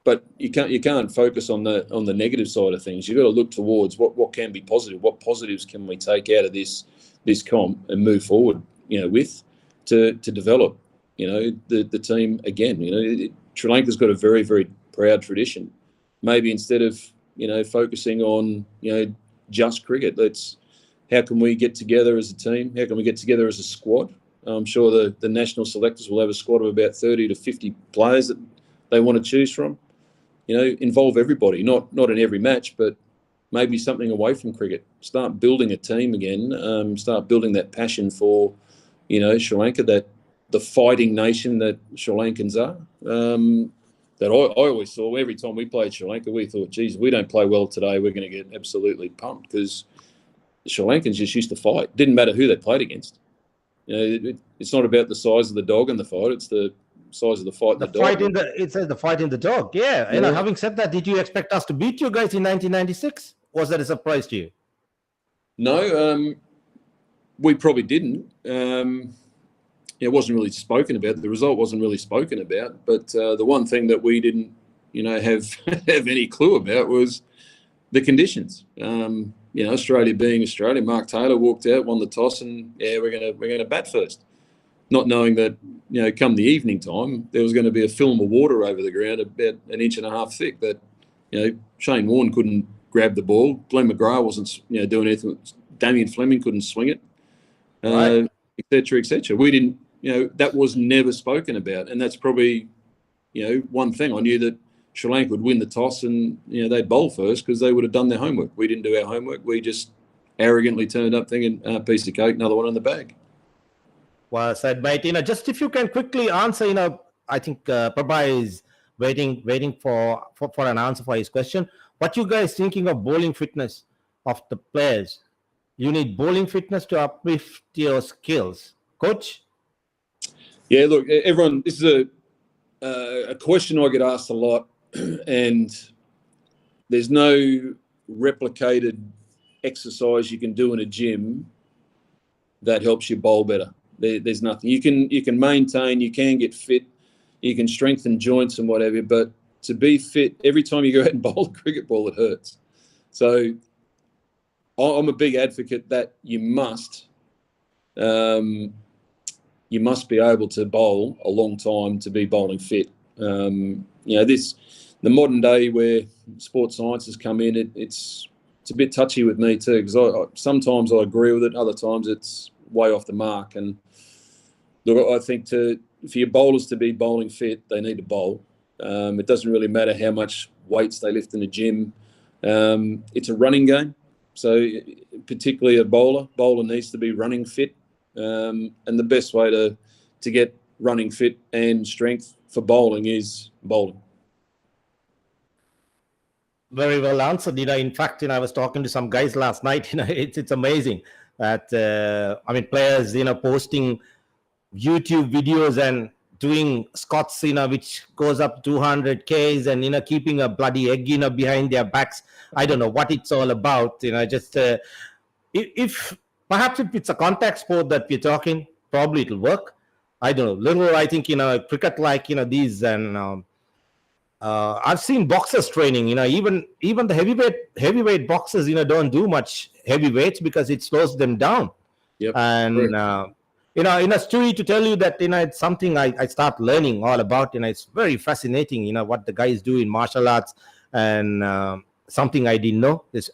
Speaker 2: But you can't focus on the negative side of things. You've got to look towards what can be positive. What positives can we take out of this comp and move forward, with to develop, the team again. Sri Lanka's got a very, very proud tradition. Maybe instead of focusing on just cricket, how can we get together as a team? How can we get together as a squad? I'm sure the national selectors will have a squad of about 30 to 50 players that they want to choose from. Involve everybody, not in every match, but maybe something away from cricket. Start building a team again. Start building that passion for, Sri Lanka, that the fighting nation that Sri Lankans are. That I always saw every time we played Sri Lanka, we thought, geez, if we don't play well today, we're going to get absolutely pumped, because the Sri Lankans just used to fight. Didn't matter who they played against. It's not about the size of the dog in the fight. It's the size of the fight.
Speaker 1: It says the fight in the dog. Yeah. Having said that, did you expect us to beat you guys in 1996? Was that a surprise to you?
Speaker 2: No, we probably didn't. It wasn't really spoken about. The result wasn't really spoken about. But the one thing that we didn't, have any clue about was the conditions. Australia being Australia, Mark Taylor walked out, won the toss, and we're gonna bat first, not knowing that come the evening time there was going to be a film of water over the ground about 1.5 inches thick. That Shane Warne couldn't grab the ball. Glenn McGrath wasn't doing anything. Damien Fleming couldn't swing it, et cetera, et cetera. We didn't. That was never spoken about, and that's probably one thing. I knew that Sri Lanka would win the toss and they'd bowl first because they would have done their homework. We didn't do our homework. We just arrogantly turned up thinking, piece of cake, another one in the bag.
Speaker 1: Well said, mate. Just if you can quickly answer, I think Prabha is waiting for an answer for his question. What you guys thinking of bowling fitness of the players? You need bowling fitness to uplift your skills, coach.
Speaker 2: Yeah, look, everyone. This is a question I get asked a lot, and there's no replicated exercise you can do in a gym that helps you bowl better. There's nothing. You can maintain, you can get fit, you can strengthen joints and whatever, but to be fit, every time you go out and bowl a cricket ball, it hurts. So I'm a big advocate that you must be able to bowl a long time to be bowling fit. The modern day where sports science has come in, it's a bit touchy with me too, because sometimes I agree with it, other times it's way off the mark. And look, I think for your bowlers to be bowling fit, they need to bowl. It doesn't really matter how much weights they lift in the gym. It's a running game, so particularly a bowler needs to be running fit. And the best way to get running fit and strength for bowling is bowling.
Speaker 1: Very well answered. In fact, I was talking to some guys last night. It's amazing that players, posting YouTube videos and doing Scots, which goes up 200 Ks and keeping a bloody egg, behind their backs. I don't know what it's all about. Just if perhaps if it's a contact sport that we're talking, probably it'll work. I don't know. Little, I think cricket like these and. I've seen boxers training, even the heavyweight boxers, don't do much heavyweights because it slows them down.
Speaker 2: Yep.
Speaker 1: And, a story to tell you that, it's something I start learning all about, it's very fascinating, what the guys do in martial arts and something I didn't know. It's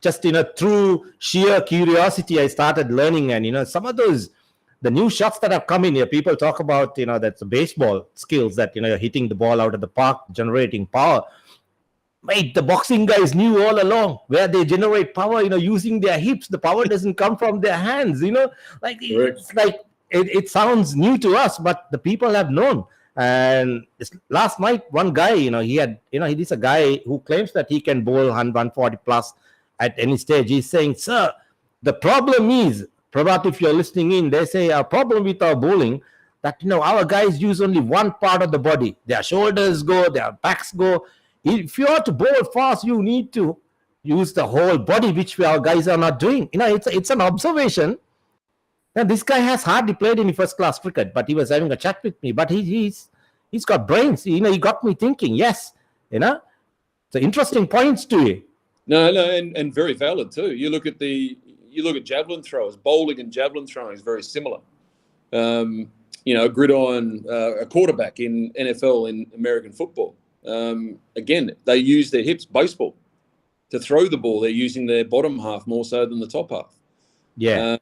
Speaker 1: just, through sheer curiosity, I started learning and, some of the new shots that have come in here, people talk about, that's the baseball skills that, hitting the ball out of the park, generating power. Mate, the boxing guys knew all along where they generate power, using their hips. The power doesn't come from their hands, It's like, it sounds new to us, but the people have known. And last night, one guy, he's a guy who claims that he can bowl 140 plus at any stage. He's saying, sir, the problem is, Prabhat, if you're listening in, they say our problem with our bowling that our guys use only one part of the body. Their shoulders go, their backs go. If you are to bowl fast, you need to use the whole body, which our guys are not doing. It's an observation. Now this guy has hardly played any first class cricket, but he was having a chat with me. But he's got brains. He got me thinking. Yes, so interesting points to it.
Speaker 2: No, and very valid too. You look at javelin throwers. Bowling and javelin throwing is very similar. A gridiron, a quarterback in NFL, in American football. Again, they use their hips. Baseball, to throw the ball, they're using their bottom half more so than the top half.
Speaker 1: Yeah.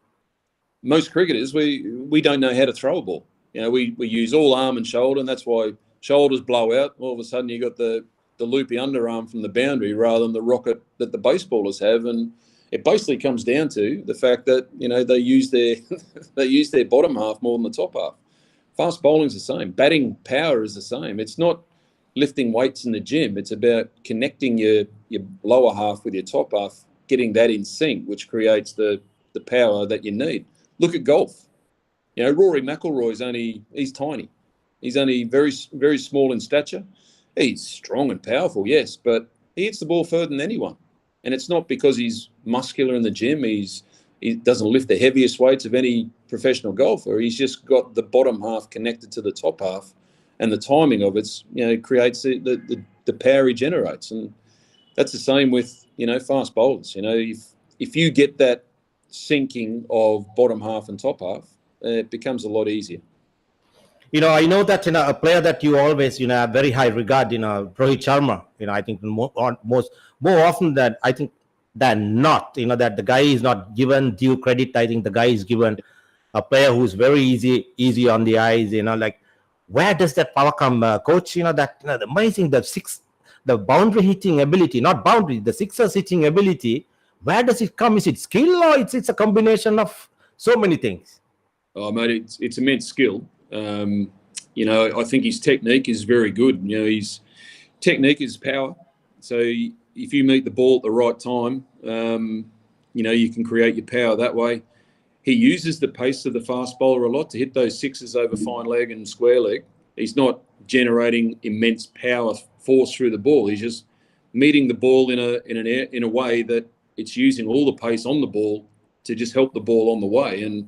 Speaker 2: Most cricketers, we don't know how to throw a ball. We use all arm and shoulder, and that's why shoulders blow out. All of a sudden, you got the loopy underarm from the boundary rather than the rocket that the baseballers have. And it basically comes down to the fact that they use their bottom half more than the top half. Fast bowling's the same. Batting power is the same. It's not lifting weights in the gym. It's about connecting your lower half with your top half, getting that in sync, which creates the power that you need. Look at golf. Rory McIlroy's he's tiny. He's only very, very small in stature. He's strong and powerful, yes, but he hits the ball further than anyone. And it's not because he's muscular in the gym. He doesn't lift the heaviest weights of any professional golfer. He's just got the bottom half connected to the top half, and the timing of it, creates the power he generates. And that's the same with fast bowlers. If you get that syncing of bottom half and top half, it becomes a lot easier.
Speaker 1: I know that a player that you always have very high regard, Rohit Sharma. I think more often that I think than not, that the guy is not given due credit. I think the guy is given a player who's very easy on the eyes. Like where does that power come, coach? The amazing the boundary hitting ability, not boundary, the sixers hitting ability. Where does it come? Is it skill or it's a combination of so many things?
Speaker 2: Oh, mate, it's immense skill. I think his technique is very good. His technique is power. So if you meet the ball at the right time, you can create your power that way. He uses the pace of the fast bowler a lot to hit those sixes over fine leg and square leg. He's not generating immense power force through the ball. He's just meeting the ball in a way that it's using all the pace on the ball to just help the ball on the way. And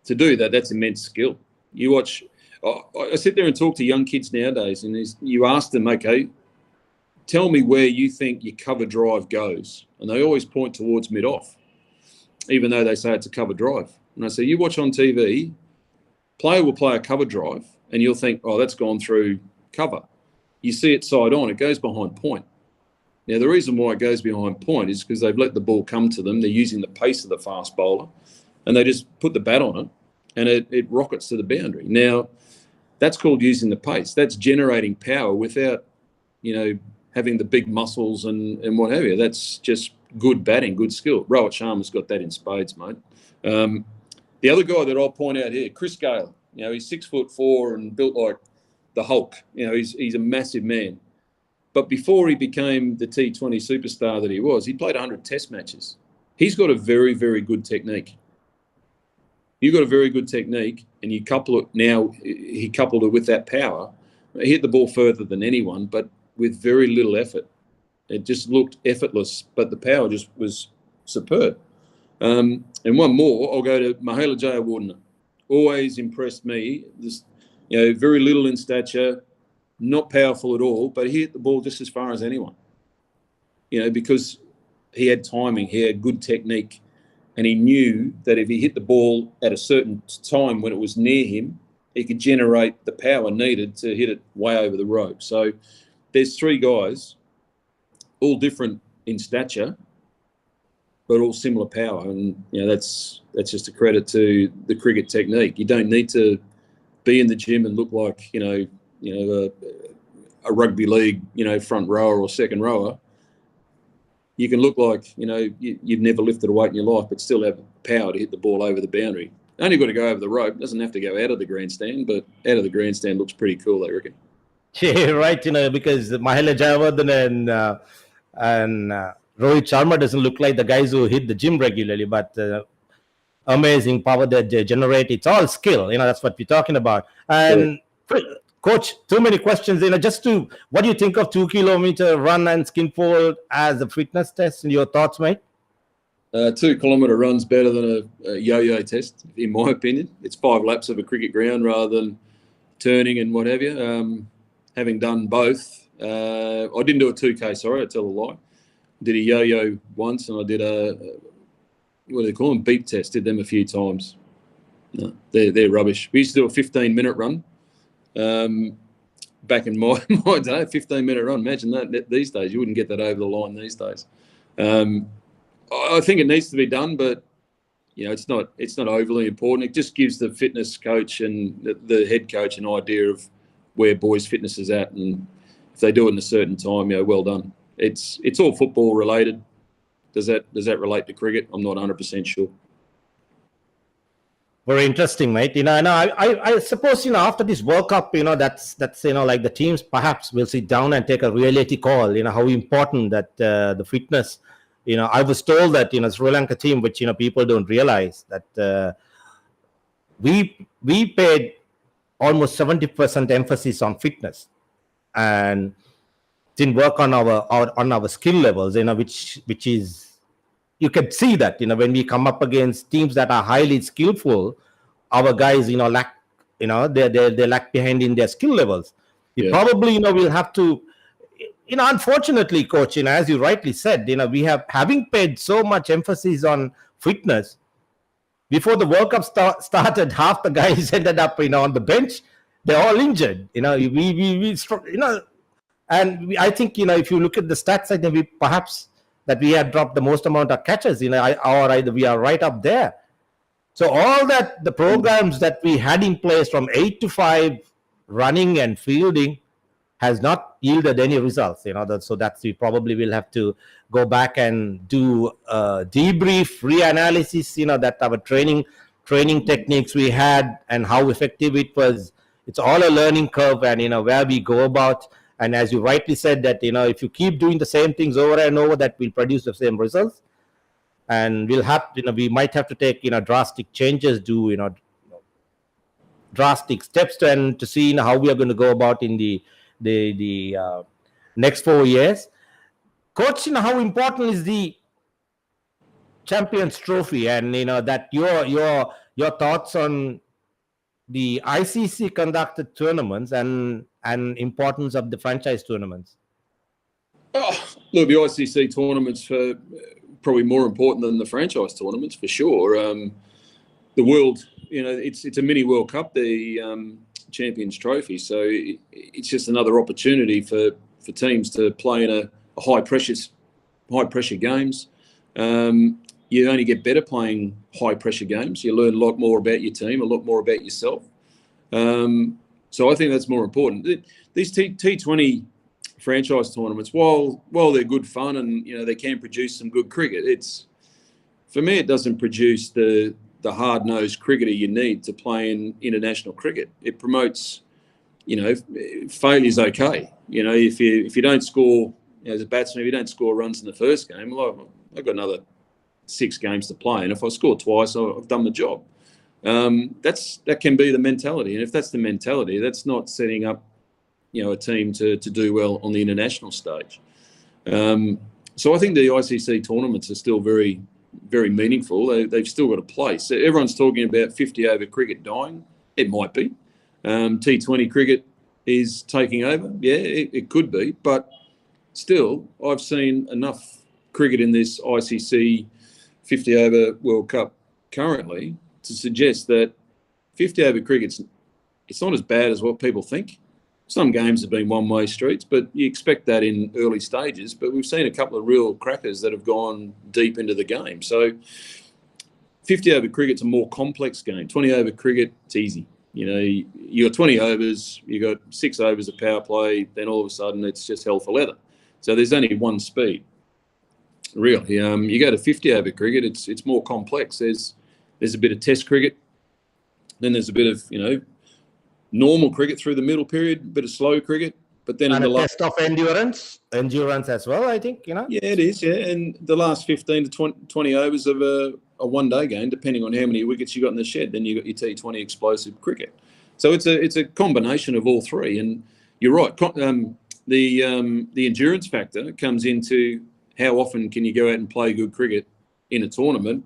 Speaker 2: to do that, that's immense skill. You watch, I sit there and talk to young kids nowadays, and you ask them, okay, tell me where you think your cover drive goes. And they always point towards mid-off, even though they say it's a cover drive. And I say, you watch on TV, player will play a cover drive, and you'll think, oh, that's gone through cover. You see it side on, it goes behind point. Now, the reason why it goes behind point is because they've let the ball come to them. They're using the pace of the fast bowler, and they just put the bat on it, and it rockets to the boundary. Now, that's called using the pace. That's generating power without, having the big muscles and what have you. That's just good batting, good skill. Rohit Sharma's got that in spades, mate. The other guy that I'll point out here, Chris Gale. He's 6'4" and built like the Hulk. He's a massive man. But before he became the T20 superstar that he was, he played 100 test matches. He's got a very, very good technique. You've got a very good technique, and you couple it now. He coupled it with that power. He hit the ball further than anyone, but with very little effort. It just looked effortless, but the power just was superb. And one more, I'll go to Mahela Jayawardena. Always impressed me. This, very little in stature, not powerful at all, but he hit the ball just as far as anyone. Because he had timing, he had good technique, and he knew that if he hit the ball at a certain time when it was near him, he could generate the power needed to hit it way over the rope. So there's three guys, all different in stature, but all similar power. And, that's just a credit to the cricket technique. You don't need to be in the gym and look like, a rugby league, front rower or second rower. You can look like, you've never lifted a weight in your life, but still have power to hit the ball over the boundary. Only got to go over the rope. Doesn't have to go out of the grandstand, but out of the grandstand looks pretty cool, I reckon.
Speaker 1: Yeah, right. Because Mahela Jayawardena and Rohit Sharma doesn't look like the guys who hit the gym regularly, but amazing power that they generate. It's all skill. That's what we're talking about. And Coach, too many questions. What do you think of 2 kilometer run and skin fold as a fitness test? And your thoughts, mate?
Speaker 2: 2 kilometre run's better than a yo-yo test, in my opinion. It's 5 laps of a cricket ground rather than turning and what have you. Having done both, I didn't do a 2K, sorry, I tell a lie. Did a yo-yo once, and I did what do they call them? Beep test. Did them a few times. No, they're rubbish. We used to do a 15-minute run. Back in my day, 15-minute run. Imagine that these days. You wouldn't get that over the line these days. I think it needs to be done, but it's not overly important. It just gives the fitness coach and the head coach an idea of where boys' fitness is at, and if they do it in a certain time, well done. It's all football related. Does that relate to cricket? I'm not 100% sure.
Speaker 1: Very interesting, mate. I suppose after this World Cup, that's like the teams perhaps will sit down and take a reality call. How important that the fitness. I was told that Sri Lanka team, which people don't realize that we paid almost 70% emphasis on fitness and didn't work on our skill levels. Which is. You can see that, when we come up against teams that are highly skillful, our guys, lack, they lack behind in their skill levels. We probably, will have to, unfortunately, coach, as you rightly said, we having paid so much emphasis on fitness. Before the World Cup started, half the guys ended up, on the bench. They're all injured. And I think, if you look at the stats, I think that we had dropped the most amount of catches, or either we are right up there. So all that, the programs that we had in place from 8 to 5, running and fielding, has not yielded any results. So that's, we probably will have to go back and do a debrief, reanalysis. That our training techniques we had and how effective it was. It's all a learning curve, and where we go about. And as you rightly said, that if you keep doing the same things over and over, that will produce the same results. And we'll have, we might have to take drastic changes, do drastic steps to see how we are going to go about in the next 4 years. Coach, how important is the Champions Trophy, and that your thoughts on the ICC conducted tournaments and importance of the franchise tournaments.
Speaker 2: Oh, look, the ICC tournaments are probably more important than the franchise tournaments for sure. The world, it's a mini World Cup, the Champions Trophy, so it's just another opportunity for teams to play in a high pressure games. You only get better playing high pressure games. You learn a lot more about your team, a lot more about yourself. So I think that's more important. These T20 franchise tournaments, while they're good fun and they can produce some good cricket, for me it doesn't produce the hard-nosed cricketer you need to play in international cricket. It promotes, failure's okay. If you don't score as a batsman, if you don't score runs in the first game, well, I've got another 6 games to play, and if I score twice, I've done the job. That can be the mentality, and if that's the mentality, that's not setting up a team to do well on the international stage. So I think the ICC tournaments are still very, very meaningful. They've still got a place. So everyone's talking about 50 over cricket dying. It might be. T20 cricket is taking over. Yeah, it could be, but still, I've seen enough cricket in this ICC 50 over World Cup currently to suggest that 50 over cricket's not as bad as what people think. Some games have been one-way streets, but you expect that in early stages. But we've seen a couple of real crackers that have gone deep into the game. So 50 over cricket's a more complex game. 20 over cricket, it's easy. You got 20 overs, you got 6 overs of power play, then all of a sudden it's just hell for leather. So there's only one speed. Really, you go to 50 over cricket, it's more complex. There's a bit of test cricket, then there's a bit of normal cricket through the middle period, a bit of slow cricket, but then
Speaker 1: and
Speaker 2: in the
Speaker 1: test of endurance as well, I think.
Speaker 2: Yeah, it is. Yeah, and the last 15 to 20 overs of a one-day game, depending on how many wickets you got in the shed, then you got your T20 explosive cricket. So it's a combination of all three, and you're right. The endurance factor comes into how often can you go out and play good cricket in a tournament,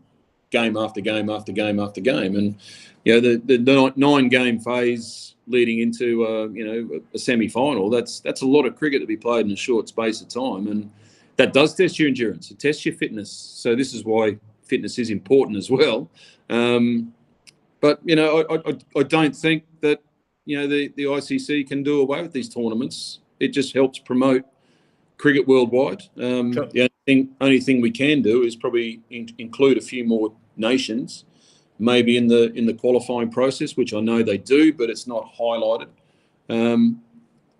Speaker 2: game after game after game after game, and the 9-game phase leading into a semi-final. That's a lot of cricket to be played in a short space of time, and that does test your endurance. It tests your fitness. So this is why fitness is important as well. But I don't think that the ICC can do away with these tournaments. It just helps promote cricket worldwide.
Speaker 1: Sure.
Speaker 2: The only thing we can do is probably include a few more nations, maybe in the qualifying process, which I know they do, but it's not highlighted. And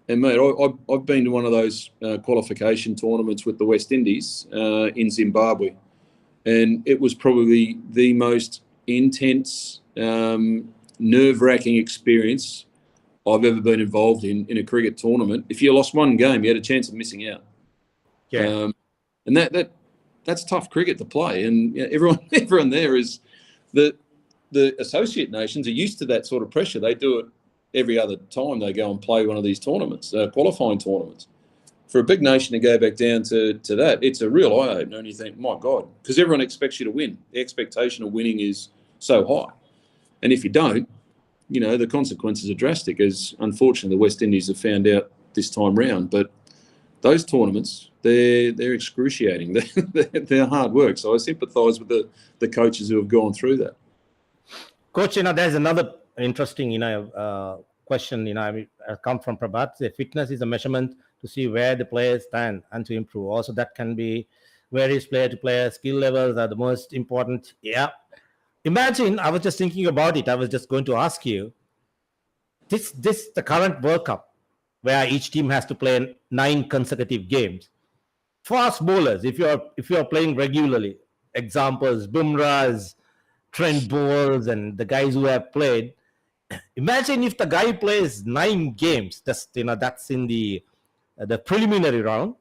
Speaker 2: mate, I've been to one of those qualification tournaments with the West Indies in Zimbabwe, and it was probably the most intense, nerve-wracking experience I've ever been involved in a cricket tournament. If you lost one game, you had a chance of missing out.
Speaker 1: Yeah.
Speaker 2: And that's tough cricket to play, and everyone there is the associate nations are used to that sort of pressure. They do it every other time they go and play one of these tournaments, qualifying tournaments. For a big nation to go back down to that, it's a real eye-opener, and you think, my God, because everyone expects you to win. The expectation of winning is so high. And if you don't, the consequences are drastic, as unfortunately the West Indies have found out this time round. But those tournaments, they're excruciating. They're hard work. So I sympathise with the coaches who have gone through that.
Speaker 1: Coach, there's another interesting, question, come from Prabhat. The fitness is a measurement to see where the players stand and to improve. Also, that can be varies player to player. Skill levels are the most important. Yeah. Imagine, I was just thinking about it. I was just going to ask you, the current World Cup, where each team has to play 9 consecutive games. Fast bowlers, if you're playing regularly, examples, Bumrahs, Trent Bowles, and the guys who have played. Imagine if the guy plays 9 games. That's in the preliminary round.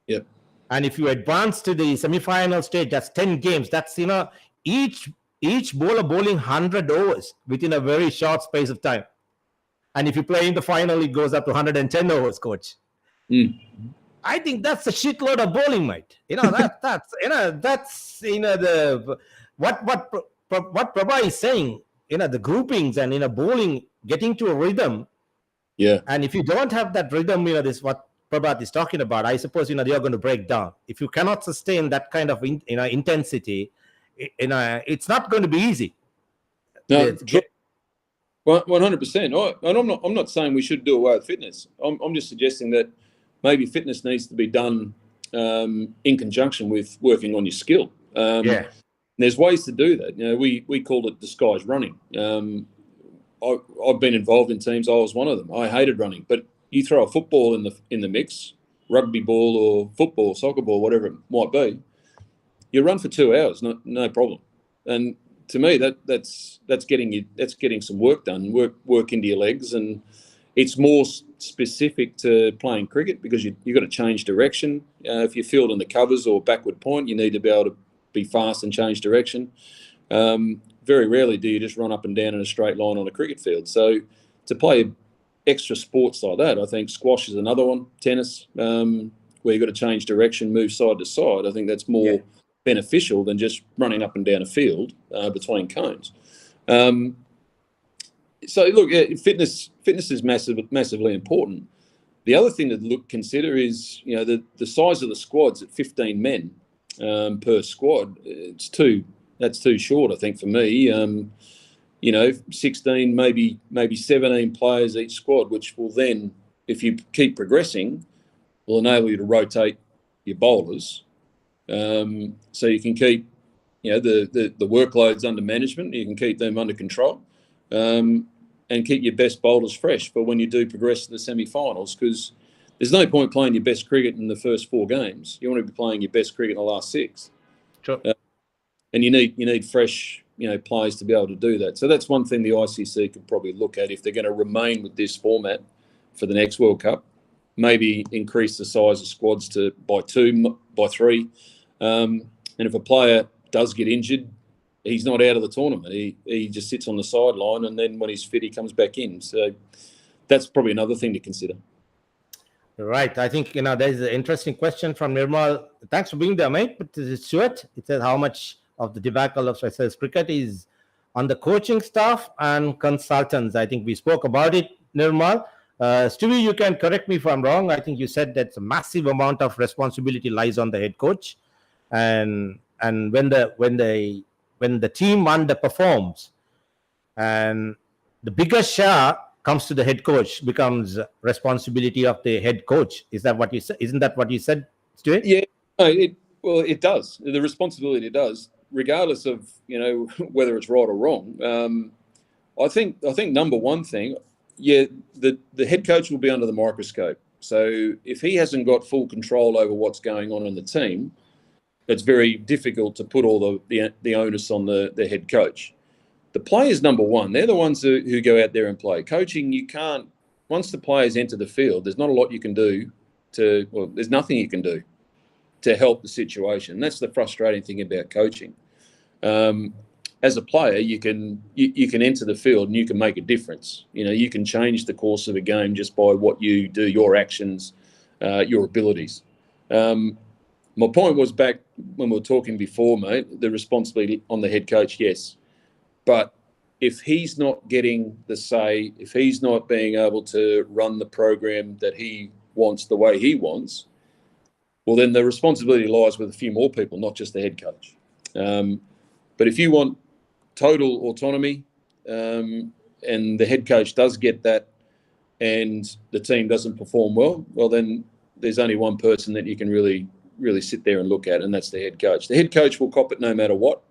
Speaker 2: Yep.
Speaker 1: And if you advance to the semi-final stage, that's 10 games. That's each bowler bowling 100 overs within a very short space of time. And if you play in the final, it goes up to 110 overs, coach. I think that's a shitload of bowling, mate. That's the what Prabha is saying. The groupings and bowling getting to a rhythm.
Speaker 2: Yeah.
Speaker 1: And if you don't have that rhythm, this what Prabhat is talking about. I suppose they are going to break down. If you cannot sustain that kind of intensity, it's not going to be easy.
Speaker 2: No, 100%. And I'm not saying we should do away with fitness. I'm just suggesting that maybe fitness needs to be done in conjunction with working on your skill. There's ways to do that. We called it disguised running. I've been involved in teams. I was one of them. I hated running, but you throw a football in the mix, rugby ball or football, soccer ball, whatever it might be, you run for 2 hours, no problem. And to me, that's getting some work done, work into your legs, and it's more specific to playing cricket because you've got to change direction. If you're fielding the covers or backward point, you need to be able to be fast and change direction. Very rarely do you just run up and down in a straight line on a cricket field. So to play extra sports like that, I think squash is another one, tennis, where you've got to change direction, move side to side. I think that's more beneficial than just running up and down a field between cones. So look, fitness is massively important. The other thing to consider is the size of the squads at 15 men per squad. That's too short, I think, for me. 16, maybe 17 players each squad, which will then, if you keep progressing, will enable you to rotate your bowlers. So you can keep, the workloads under management. You can keep them under control, and keep your best bowlers fresh for when you do progress to the semi-finals. Because there's no point playing your best cricket in the first 4 games. You want to be playing your best cricket in the last 6.
Speaker 1: Sure.
Speaker 2: And you need fresh, players to be able to do that. So that's one thing the ICC could probably look at if they're going to remain with this format for the next World Cup. Maybe increase the size of squads by 2, by 3. And if a player does get injured, he's not out of the tournament. He just sits on the sideline, and then when he's fit, he comes back in. So that's probably another thing to consider.
Speaker 1: Right. I think, there's an interesting question from Nirmal. Thanks for being there, mate. But Stuart, it says how much of the debacle of Specialist cricket is on the coaching staff and consultants. I think we spoke about it, Nirmal. Stewie, you can correct me if I'm wrong. I think you said that a massive amount of responsibility lies on the head coach. And when the team underperforms, and the biggest share comes to the head coach, becomes responsibility of the head coach. Is that what you said? Isn't that what you said, Stuart?
Speaker 2: Yeah, it does. The responsibility does, regardless of whether it's right or wrong. I think number one thing, the head coach will be under the microscope. So if he hasn't got full control over what's going on in the team, it's very difficult to put all the onus on the head coach. The players, number one, they're the ones who go out there and play. Coaching, you can't, once the players enter the field, there's not a lot you can do there's nothing you can do to help the situation. That's the frustrating thing about coaching. As a player, you can enter the field and you can make a difference. You can change the course of a game just by what you do, your actions, your abilities. My point was back when we were talking before, mate, the responsibility on the head coach, yes. But if he's not getting the say, if he's not being able to run the program that he wants the way he wants, well, then the responsibility lies with a few more people, not just the head coach. But if you want total autonomy, and the head coach does get that, and the team doesn't perform well, then there's only one person that you can really sit there and look at, and that's the head coach. The head coach will cop it no matter what.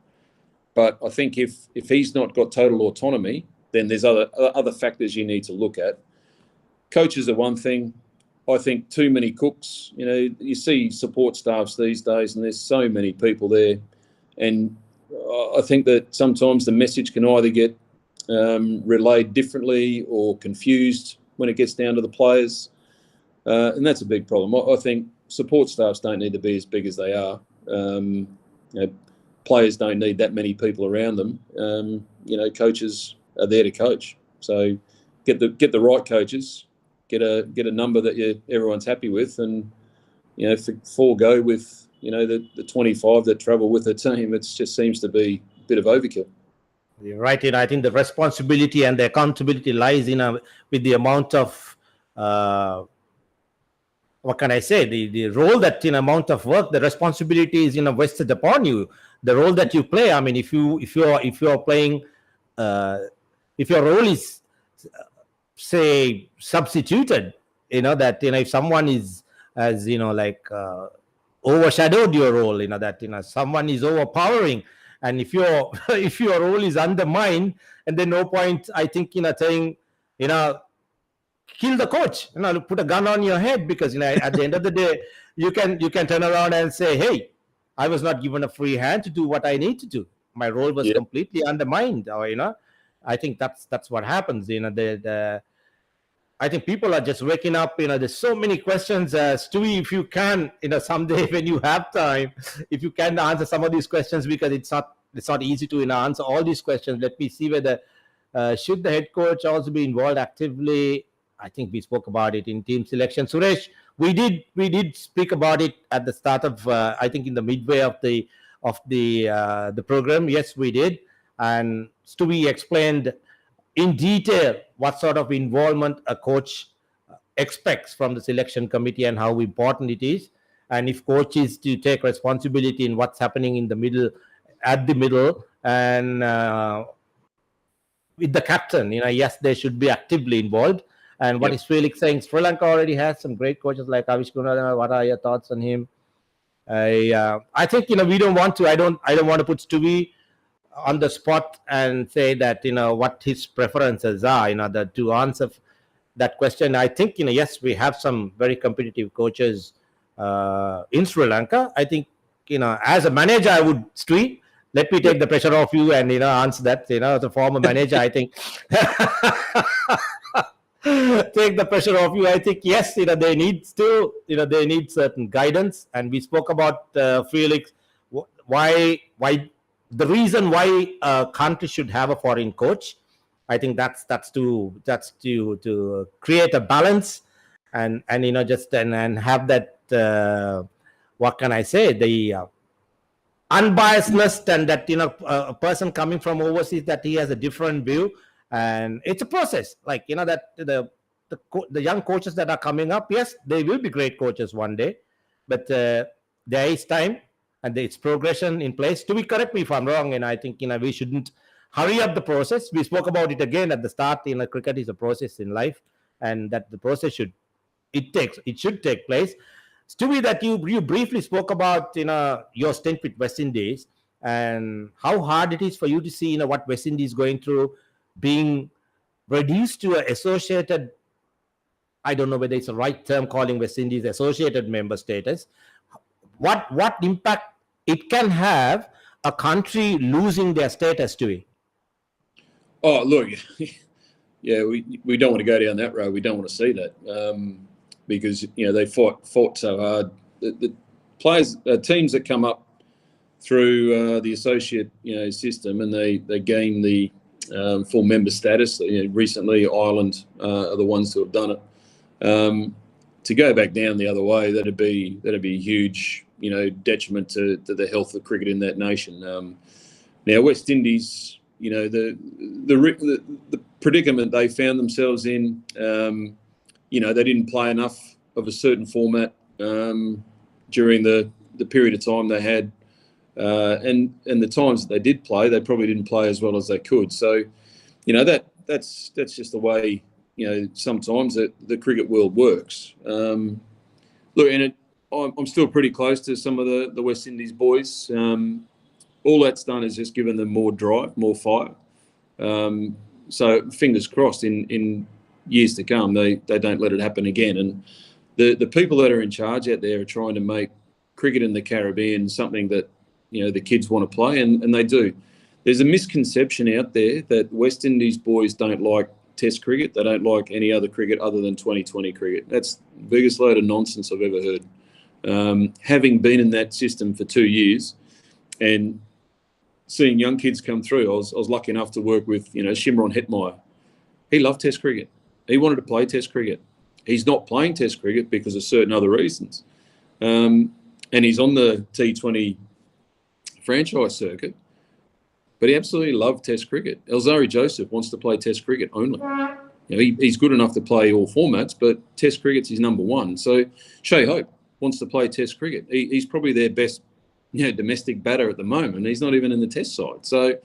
Speaker 2: But I think if he's not got total autonomy, then there's other factors you need to look at. Coaches are one thing. I think too many cooks. You see support staffs these days, and there's so many people there. And I think that sometimes the message can either get relayed differently or confused when it gets down to the players. And that's a big problem. I think support staffs don't need to be as big as they are. Players don't need that many people around them. Coaches are there to coach. So get the right coaches, get a number that everyone's happy with, and forego with, the 25 that travel with the team. It just seems to be a bit of overkill.
Speaker 1: You're right. I think the responsibility and the accountability lies with the amount of what can I say? The role that amount of work, the responsibility is vested upon you. The role that you play. I mean, if you are playing, if your role is say substituted, if someone has overshadowed your role, that someone is overpowering, and if your if your role is undermined, and then no point, I think, saying, kill the coach, put a gun on your head, because at the end of the day, you can turn around and say, hey, I was not given a free hand to do what I need to do. My role was completely undermined, or I think that's what happens. I think people are just waking up. There's so many questions. Stewie, if you can, someday when you have time, if you can answer some of these questions, because it's not easy to answer all these questions. Let me see whether should the head coach also be involved actively. I think we spoke about it in team selection. Suresh, we did speak about it at the start of I think in the midway of the program. Yes, we did, and Stewie explained in detail what sort of involvement a coach expects from the selection committee and how important it is, and if coach is to take responsibility in what's happening in the middle, and with the captain, yes, they should be actively involved. And what is Felix saying? Sri Lanka already has some great coaches like Avish Gunnar. What are your thoughts on him? I think we don't want to. I don't want to put Stewie on the spot and say that what his preferences are. To answer that question, I think yes, we have some very competitive coaches in Sri Lanka. I think as a manager, I would, Stewie, let me take the pressure off you and answer that. As a former manager, I think. Take the pressure off you. I think yes, they need certain guidance, and we spoke about Felix. Why the reason why a country should have a foreign coach. I think that's to create a balance and just and have that what can I say, the unbiasedness, and that a person coming from overseas, that he has a different view. And it's a process, like that the young coaches that are coming up, yes, they will be great coaches one day, but there is time and it's progression in place. To be, correct me if I'm wrong, and I think we shouldn't hurry up the process. We spoke about it again at the start. Cricket is a process in life, and that the process should take place. Stewie, that you briefly spoke about your stint with West Indies and how hard it is for you to see what West Indies is going through, being reduced to an associated, I don't know whether it's the right term calling West Indies associated member status. What impact it can have a country losing their status to it?
Speaker 2: Oh, look, yeah, we don't want to go down that road. We don't want to see that because they fought so hard. The players, teams that come up through the associate system, and they gain the full member status. Recently, Ireland are the ones who have done it. To go back down the other way, that'd be a huge, detriment to the health of cricket in that nation. Now, West Indies, the predicament they found themselves in, they didn't play enough of a certain format during the period of time they had. And the times that they did play, they probably didn't play as well as they could. So, that's just the way sometimes that the cricket world works. Look, and I'm still pretty close to some of the West Indies boys. All that's done is just given them more drive, more fire. So fingers crossed, in years to come, they don't let it happen again. And the people that are in charge out there are trying to make cricket in the Caribbean something that the kids want to play, and they do. There's a misconception out there that West Indies boys don't like Test cricket. They don't like any other cricket other than 2020 cricket. That's the biggest load of nonsense I've ever heard. Having been in that system for 2 years and seeing young kids come through, I was lucky enough to work with Shimron Hetmeyer. He loved Test cricket. He wanted to play Test cricket. He's not playing Test cricket because of certain other reasons. and he's on the T20 franchise circuit, but he absolutely loved Test cricket. Elzari Joseph wants to play Test cricket only. You know, he's good enough to play all formats, but Test cricket's his number one. So Shea Hope wants to play Test cricket. He's probably their best, domestic batter at the moment. He's not even in the Test side. So,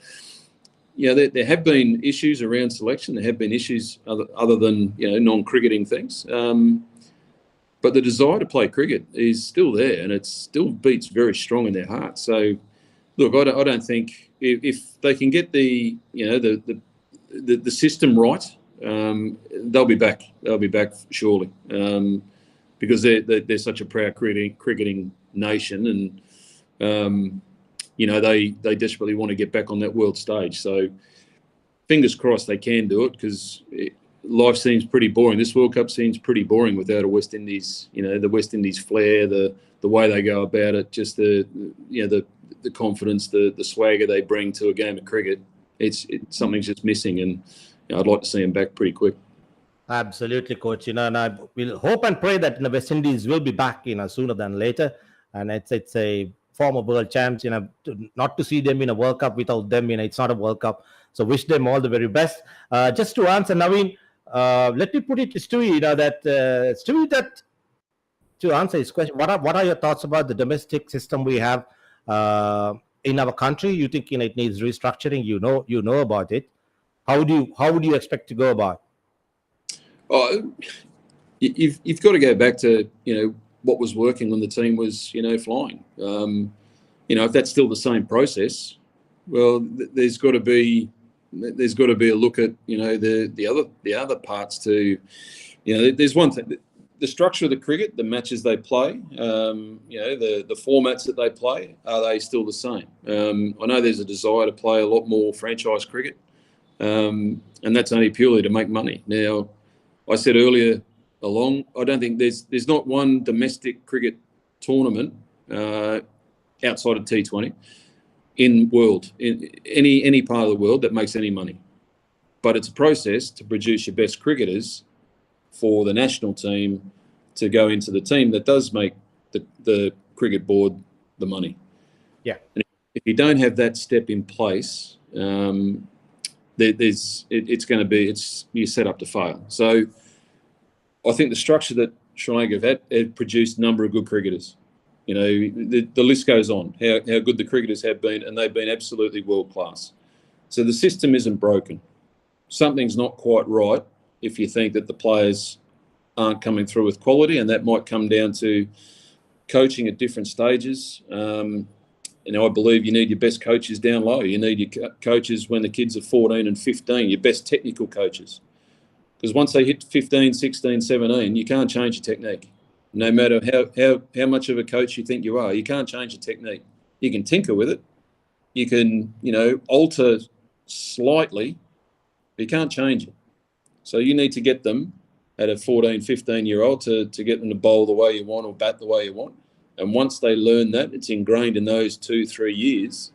Speaker 2: there have been issues around selection. There have been issues other than non-cricketing things. But the desire to play cricket is still there, and it still beats very strong in their hearts. So, look, I don't think if they can get the system right, they'll be back. They'll be back surely, because they're such a proud cricketing nation, and they desperately want to get back on that world stage. So, fingers crossed they can do it, because life seems pretty boring. This World Cup seems pretty boring without a West Indies. The West Indies flair, the way they go about it, just the confidence, the swagger they bring to a game of cricket. It's something's just missing, and I'd like to see them back pretty quick.
Speaker 1: Absolutely, coach. And I will hope and pray that the West Indies will be back, sooner than later. And it's a former world champs. Not to see them in a World Cup without them, it's not a World Cup. So wish them all the very best. Just to answer, Naveen, let me put it to Stewie. Stewie, to answer his question, what are your thoughts about the domestic system we have in our country? You think it needs restructuring? You know about it. How would you expect to go about?
Speaker 2: You've got to go back to what was working when the team was flying. If that's still the same process, well, there's got to be a look at the other parts to there's one thing. The structure of the cricket, the matches they play, the formats that they play, are they still the same? I know there's a desire to play a lot more franchise cricket, and that's only purely to make money. Now, I said earlier I don't think there's not one domestic cricket tournament outside of T20 in any part of the world that makes any money. But it's a process to produce your best cricketers for the national team to go into the team that does make the cricket board the money.
Speaker 1: Yeah.
Speaker 2: And if you don't have that step in place, you're set up to fail. So I think the structure that Sri Lanka have produced a number of good cricketers. The list goes on, how good the cricketers have been, and they've been absolutely world class. So the system isn't broken. Something's not quite right if you think that the players aren't coming through with quality, and that might come down to coaching at different stages. I believe you need your best coaches down low. You need your coaches when the kids are 14 and 15, your best technical coaches. Because once they hit 15, 16, 17, you can't change your technique. No matter how much of a coach you think you are, you can't change your technique. You can tinker with it. You can, alter slightly, but you can't change it. So you need to get them at a 14, 15-year-old to get them to bowl the way you want or bat the way you want. And once they learn that, it's ingrained in those 2-3 years,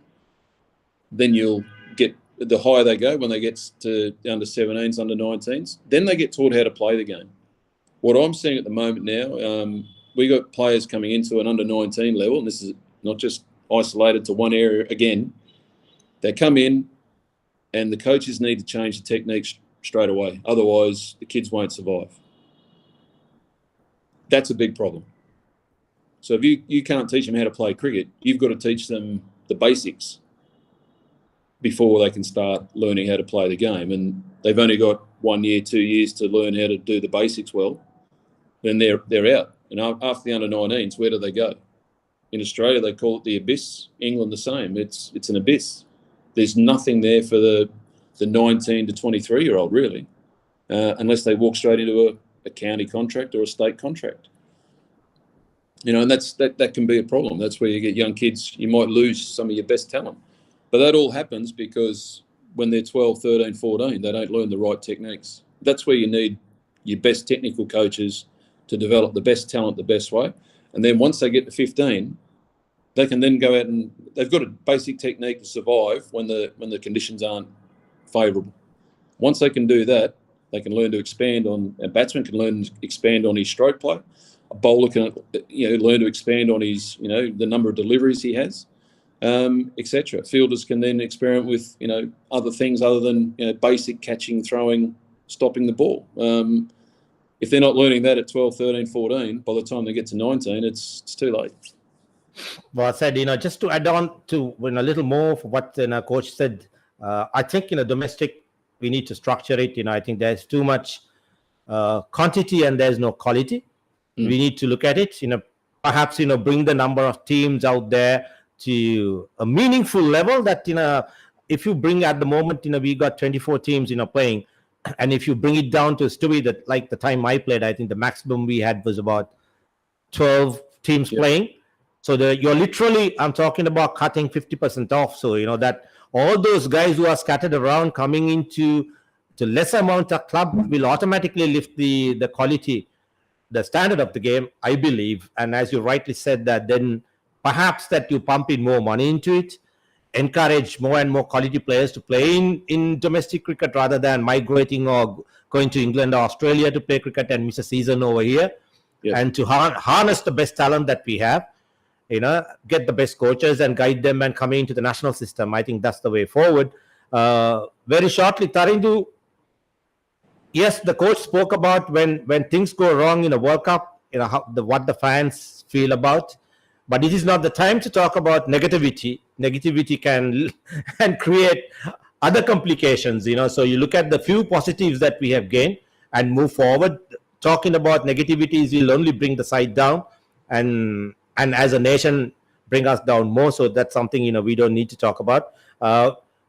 Speaker 2: then you'll get, the higher they go when they get to under 17s, under 19s, then they get taught how to play the game. What I'm seeing at the moment now, we got players coming into an under 19 level, and this is not just isolated to one area again. They come in and the coaches need to change the techniques straight away. Otherwise, the kids won't survive. That's a big problem. So if you can't teach them how to play cricket, you've got to teach them the basics before they can start learning how to play the game. And they've only got 1 year, 2 years to learn how to do the basics well. Then they're out. And after the under 19s, where do they go? In Australia, they call it the abyss. England, the same. It's an abyss. There's nothing there for the 19 to 23-year-old, really, unless they walk straight into a county contract or a state contract. And that can be a problem. That's where you get young kids, you might lose some of your best talent. But that all happens because when they're 12, 13, 14, they don't learn the right techniques. That's where you need your best technical coaches to develop the best talent the best way. And then once they get to 15, they can then go out and they've got a basic technique to survive when the conditions aren't favourable. Once they can do that, They can learn to expand on. A batsman can learn to expand on his stroke play. A bowler can, learn to expand on his, the number of deliveries he has, etc. Fielders can then experiment with, other things other than basic catching, throwing, stopping the ball. If they're not learning that at 12, 13, 14, by the time they get to 19, it's too late.
Speaker 1: Well, I said, just to add on to a little more for what coach said, I think domestic, we need to structure it. I think there's too much quantity and there's no quality. We need to look at it. Perhaps bring the number of teams out there to a meaningful level. That if you bring at the moment, we got 24 teams playing, and if you bring it down to Stewie, that like the time I played, I think the maximum we had was about 12 teams playing. So you're literally, I'm talking about cutting 50% off. So that all those guys who are scattered around coming into lesser amount of club will automatically lift the quality, the standard of the game, I believe. And as you rightly said, that then perhaps that you pump in more money into it, encourage more and more quality players to play in domestic cricket rather than migrating or going to England or Australia to play cricket and miss a season over here. And to harness the best talent that we have, get the best coaches and guide them and come into the national system. I think that's the way forward. Very shortly, Tarindu, yes, the coach spoke about when things go wrong in a World Cup, what the fans feel about. But it is not the time to talk about negativity. Negativity can and create other complications. So you look at the few positives that we have gained and move forward. Talking about negativities will only bring the side down, and as a nation bring us down more. So that's something we don't need to talk about.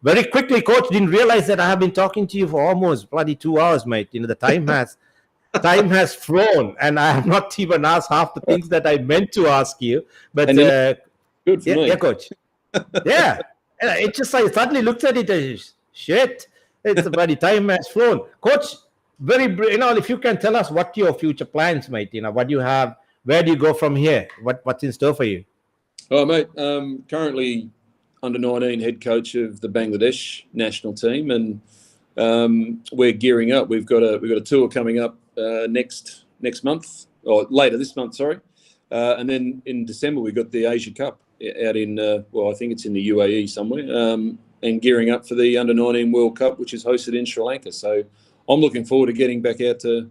Speaker 1: Very quickly, coach, didn't realize that I have been talking to you for almost bloody 2 hours, mate. The time has flown, and I have not even asked half the things that I meant to ask you. But
Speaker 2: good for me.
Speaker 1: Yeah, coach. Yeah, it just I suddenly looked at it as shit. It's bloody time has flown, coach. Very, if you can tell us what your future plans, mate. What you have, where do you go from here? What's in store for you?
Speaker 2: Oh, mate. Currently under 19 head coach of the Bangladesh national team, and we're gearing up. We've got a tour coming up next month, or later this month, sorry. And then in December we've got the Asia Cup out in I think it's in the UAE somewhere, and gearing up for the under 19 World Cup, which is hosted in Sri Lanka. So I'm looking forward to getting back out to.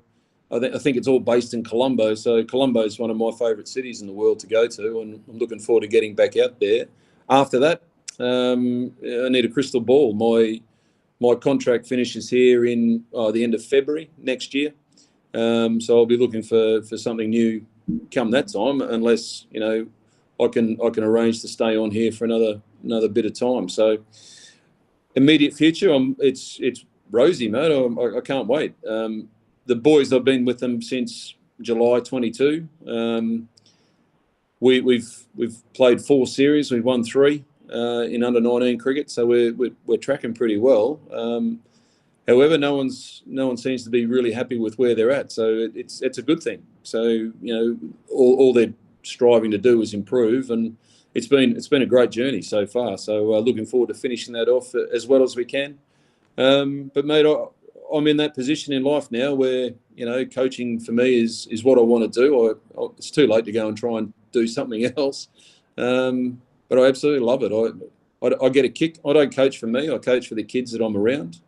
Speaker 2: I think it's all based in Colombo. So Colombo is one of my favourite cities in the world to go to, and I'm looking forward to getting back out there. After that, I need a crystal ball. My contract finishes here in the end of February next year. So I'll be looking for something new come that time, unless I can arrange to stay on here for another bit of time. So immediate future, it's rosy, mate. I can't wait. The boys, I've been with them since July 22. We've played 4 series. We've won 3 in under 19 cricket, so we're tracking pretty well. However, no one seems to be really happy with where they're at. So it's a good thing. So all they're striving to do is improve, and it's been a great journey so far. So looking forward to finishing that off as well as we can. But mate, I'm in that position in life now where coaching for me is what I want to do. It's too late to go and try and do something else, but I absolutely love it. I get a kick. I don't coach for me. I coach for the kids that I'm around.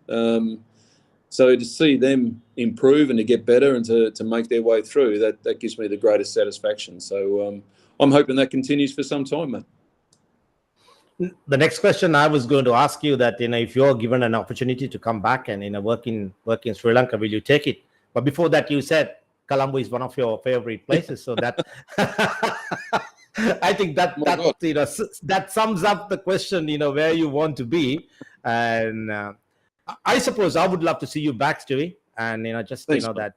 Speaker 2: So to see them improve and to get better and to make their way through, that gives me the greatest satisfaction. So I'm hoping that continues for some time, mate.
Speaker 1: The next question I was going to ask you that if you're given an opportunity to come back and work in Sri Lanka, will you take it? But before that, you said Colombo is one of your favorite places, so that I think that sums up the question. Where you want to be, and I suppose I would love to see you back, Stewie, and just
Speaker 2: Thanks,
Speaker 1: that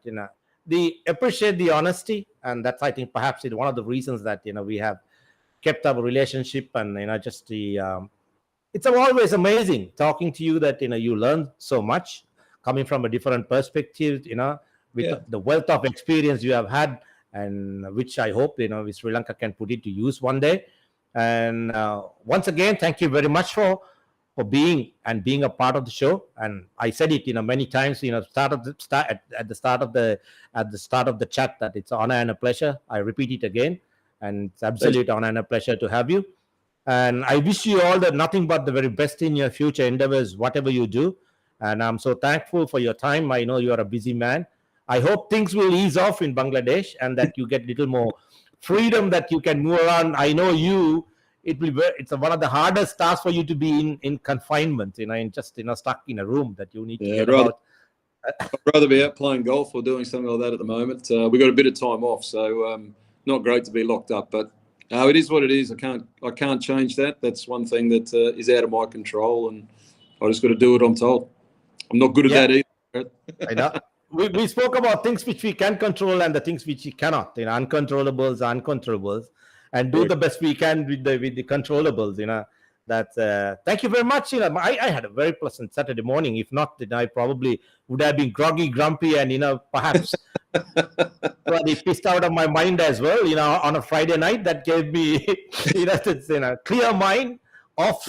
Speaker 1: appreciate the honesty, and that's I think perhaps one of the reasons that we have kept our relationship, and just it's always amazing talking to you that you learn so much coming from a different perspective, with the wealth of experience you have had, and which I hope Sri Lanka can put it to use one day. And once again, thank you very much for for being a part of the show. And I said it, many times, at the start of the chat, that it's an honor and a pleasure. I repeat it again, and it's absolute honor and a pleasure to have you. And I wish you all nothing but the very best in your future endeavors, whatever you do. And I'm so thankful for your time. I know you are a busy man. I hope things will ease off in Bangladesh and that you get a little more freedom, that you can move around. I know it's one of the hardest tasks for you to be in confinement, and just stuck in a room that you need to get about.
Speaker 2: I'd rather be out playing golf or doing something like that at the moment. We've got a bit of time off, so not great to be locked up, but it is what it is. I can't change that. That's one thing that is out of my control, and I just got to do what I'm told. I'm not good at that either.
Speaker 1: I know. We spoke about things which we can control and the things which we cannot. Uncontrollables, and do the best we can with the controllables. Thank you very much. I had a very pleasant Saturday morning. If not, then I probably would have been groggy, grumpy, and perhaps probably pissed out of my mind as well. On a Friday night, that gave me clear mind, off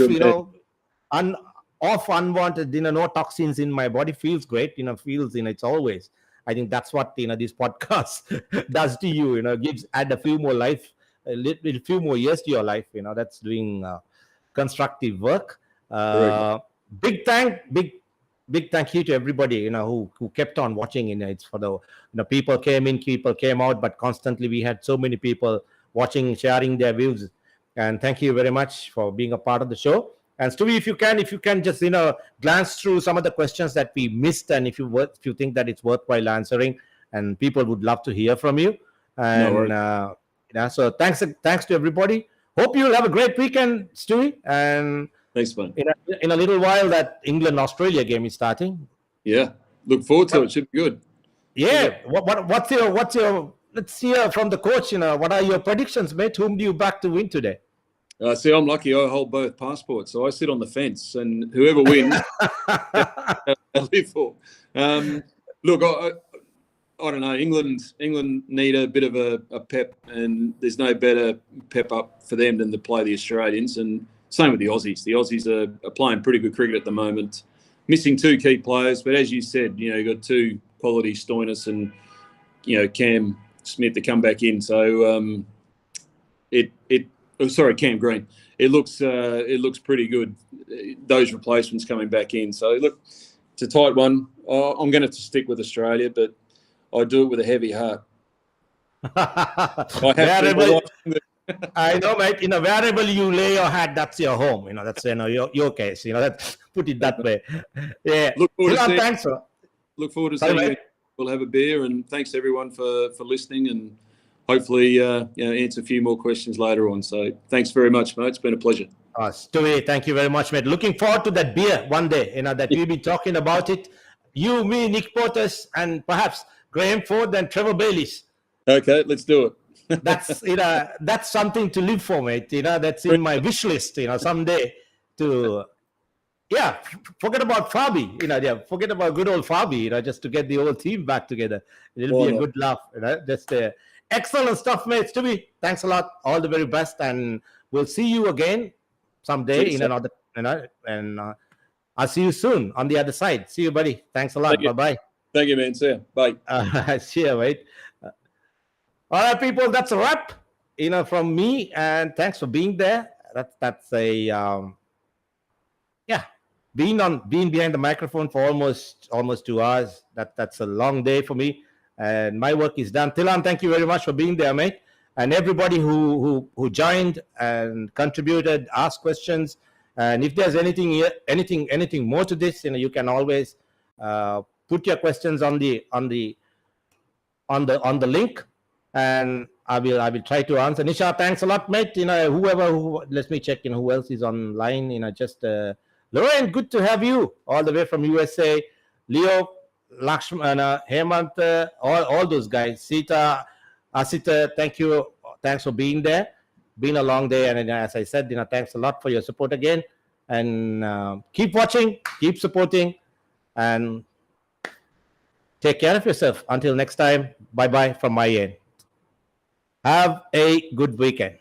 Speaker 1: off unwanted, no toxins in my body. Feels great, feels, it's always. I think that's what, this podcast does to you, add a few more life, a little few more years to your life, that's doing constructive work. Big thank you to everybody, who kept on watching. It's for the people came in, people came out, but constantly we had so many people watching, sharing their views. And thank you very much for being a part of the show. And Stewie, if you can just glance through some of the questions that we missed, and if you think that it's worthwhile answering, and people would love to hear from you. And so thanks to everybody. Hope you'll have a great weekend, Stewie. And
Speaker 2: thanks, man.
Speaker 1: In a little while, that England-Australia game is starting.
Speaker 2: Yeah, look forward to it. Should be good.
Speaker 1: Yeah. What's your? Let's hear from the coach. What are your predictions, mate? Whom do you back to win today?
Speaker 2: See, I'm lucky. I hold both passports, so I sit on the fence, and whoever wins, I live for. Look, I don't know. England need a bit of a pep, and there's no better pep up for them than to play the Australians. And same with the Aussies. The Aussies are playing pretty good cricket at the moment. Missing two key players, but as you said, you've got two quality Stoinis and Cam Smith to come back in. So Cam Green. It looks pretty good. Those replacements coming back in. So look, it's a tight one. I'm going to stick with Australia, but I do it with a heavy heart.
Speaker 1: I know, mate. Wherever you lay your hat, that's your home. That's your case. Let's put it that way. Yeah.
Speaker 2: Look forward to seeing you.
Speaker 1: Mate.
Speaker 2: We'll have a beer, and thanks everyone for listening, and hopefully answer a few more questions later on. So thanks very much, mate. It's been a pleasure.
Speaker 1: Stewie, thank you very much, mate. Looking forward to that beer one day. That we'll be talking about it. You, me, Nick Portas, and perhaps Graham Ford and Trevor Bayliss.
Speaker 2: Okay, let's do it.
Speaker 1: That's something to live for, mate. That's in my wish list. Someday to. Yeah, forget about Fabi. Forget about good old Fabi. Just to get the whole team back together. It'll be a good laugh. Just excellent stuff, mate. Stewie, thanks a lot. All the very best, and we'll see you again someday in another. And I'll see you soon on the other side. See you, buddy. Thanks a lot. Bye-bye.
Speaker 2: Thank you, man. See you. Bye.
Speaker 1: See you, mate. All right, people. That's a wrap. From me, and thanks for being there. That's a being behind the microphone for almost 2 hours. That's a long day for me, and my work is done. Tilan, thank you very much for being there, mate, and everybody who joined and contributed, asked questions. And if there's anything more to this, you can always put your questions on the link, and I will try to answer. Nisha, thanks a lot, mate. Let me check. Who else is online? Lorraine, good to have you all the way from USA. Leo, Lakshman, Hemant, all those guys. Sita, Asita, thank you. Thanks for being there. Been a long day, and as I said, thanks a lot for your support again. And keep watching, keep supporting, and take care of yourself. Until next time, bye-bye from my end. Have a good weekend.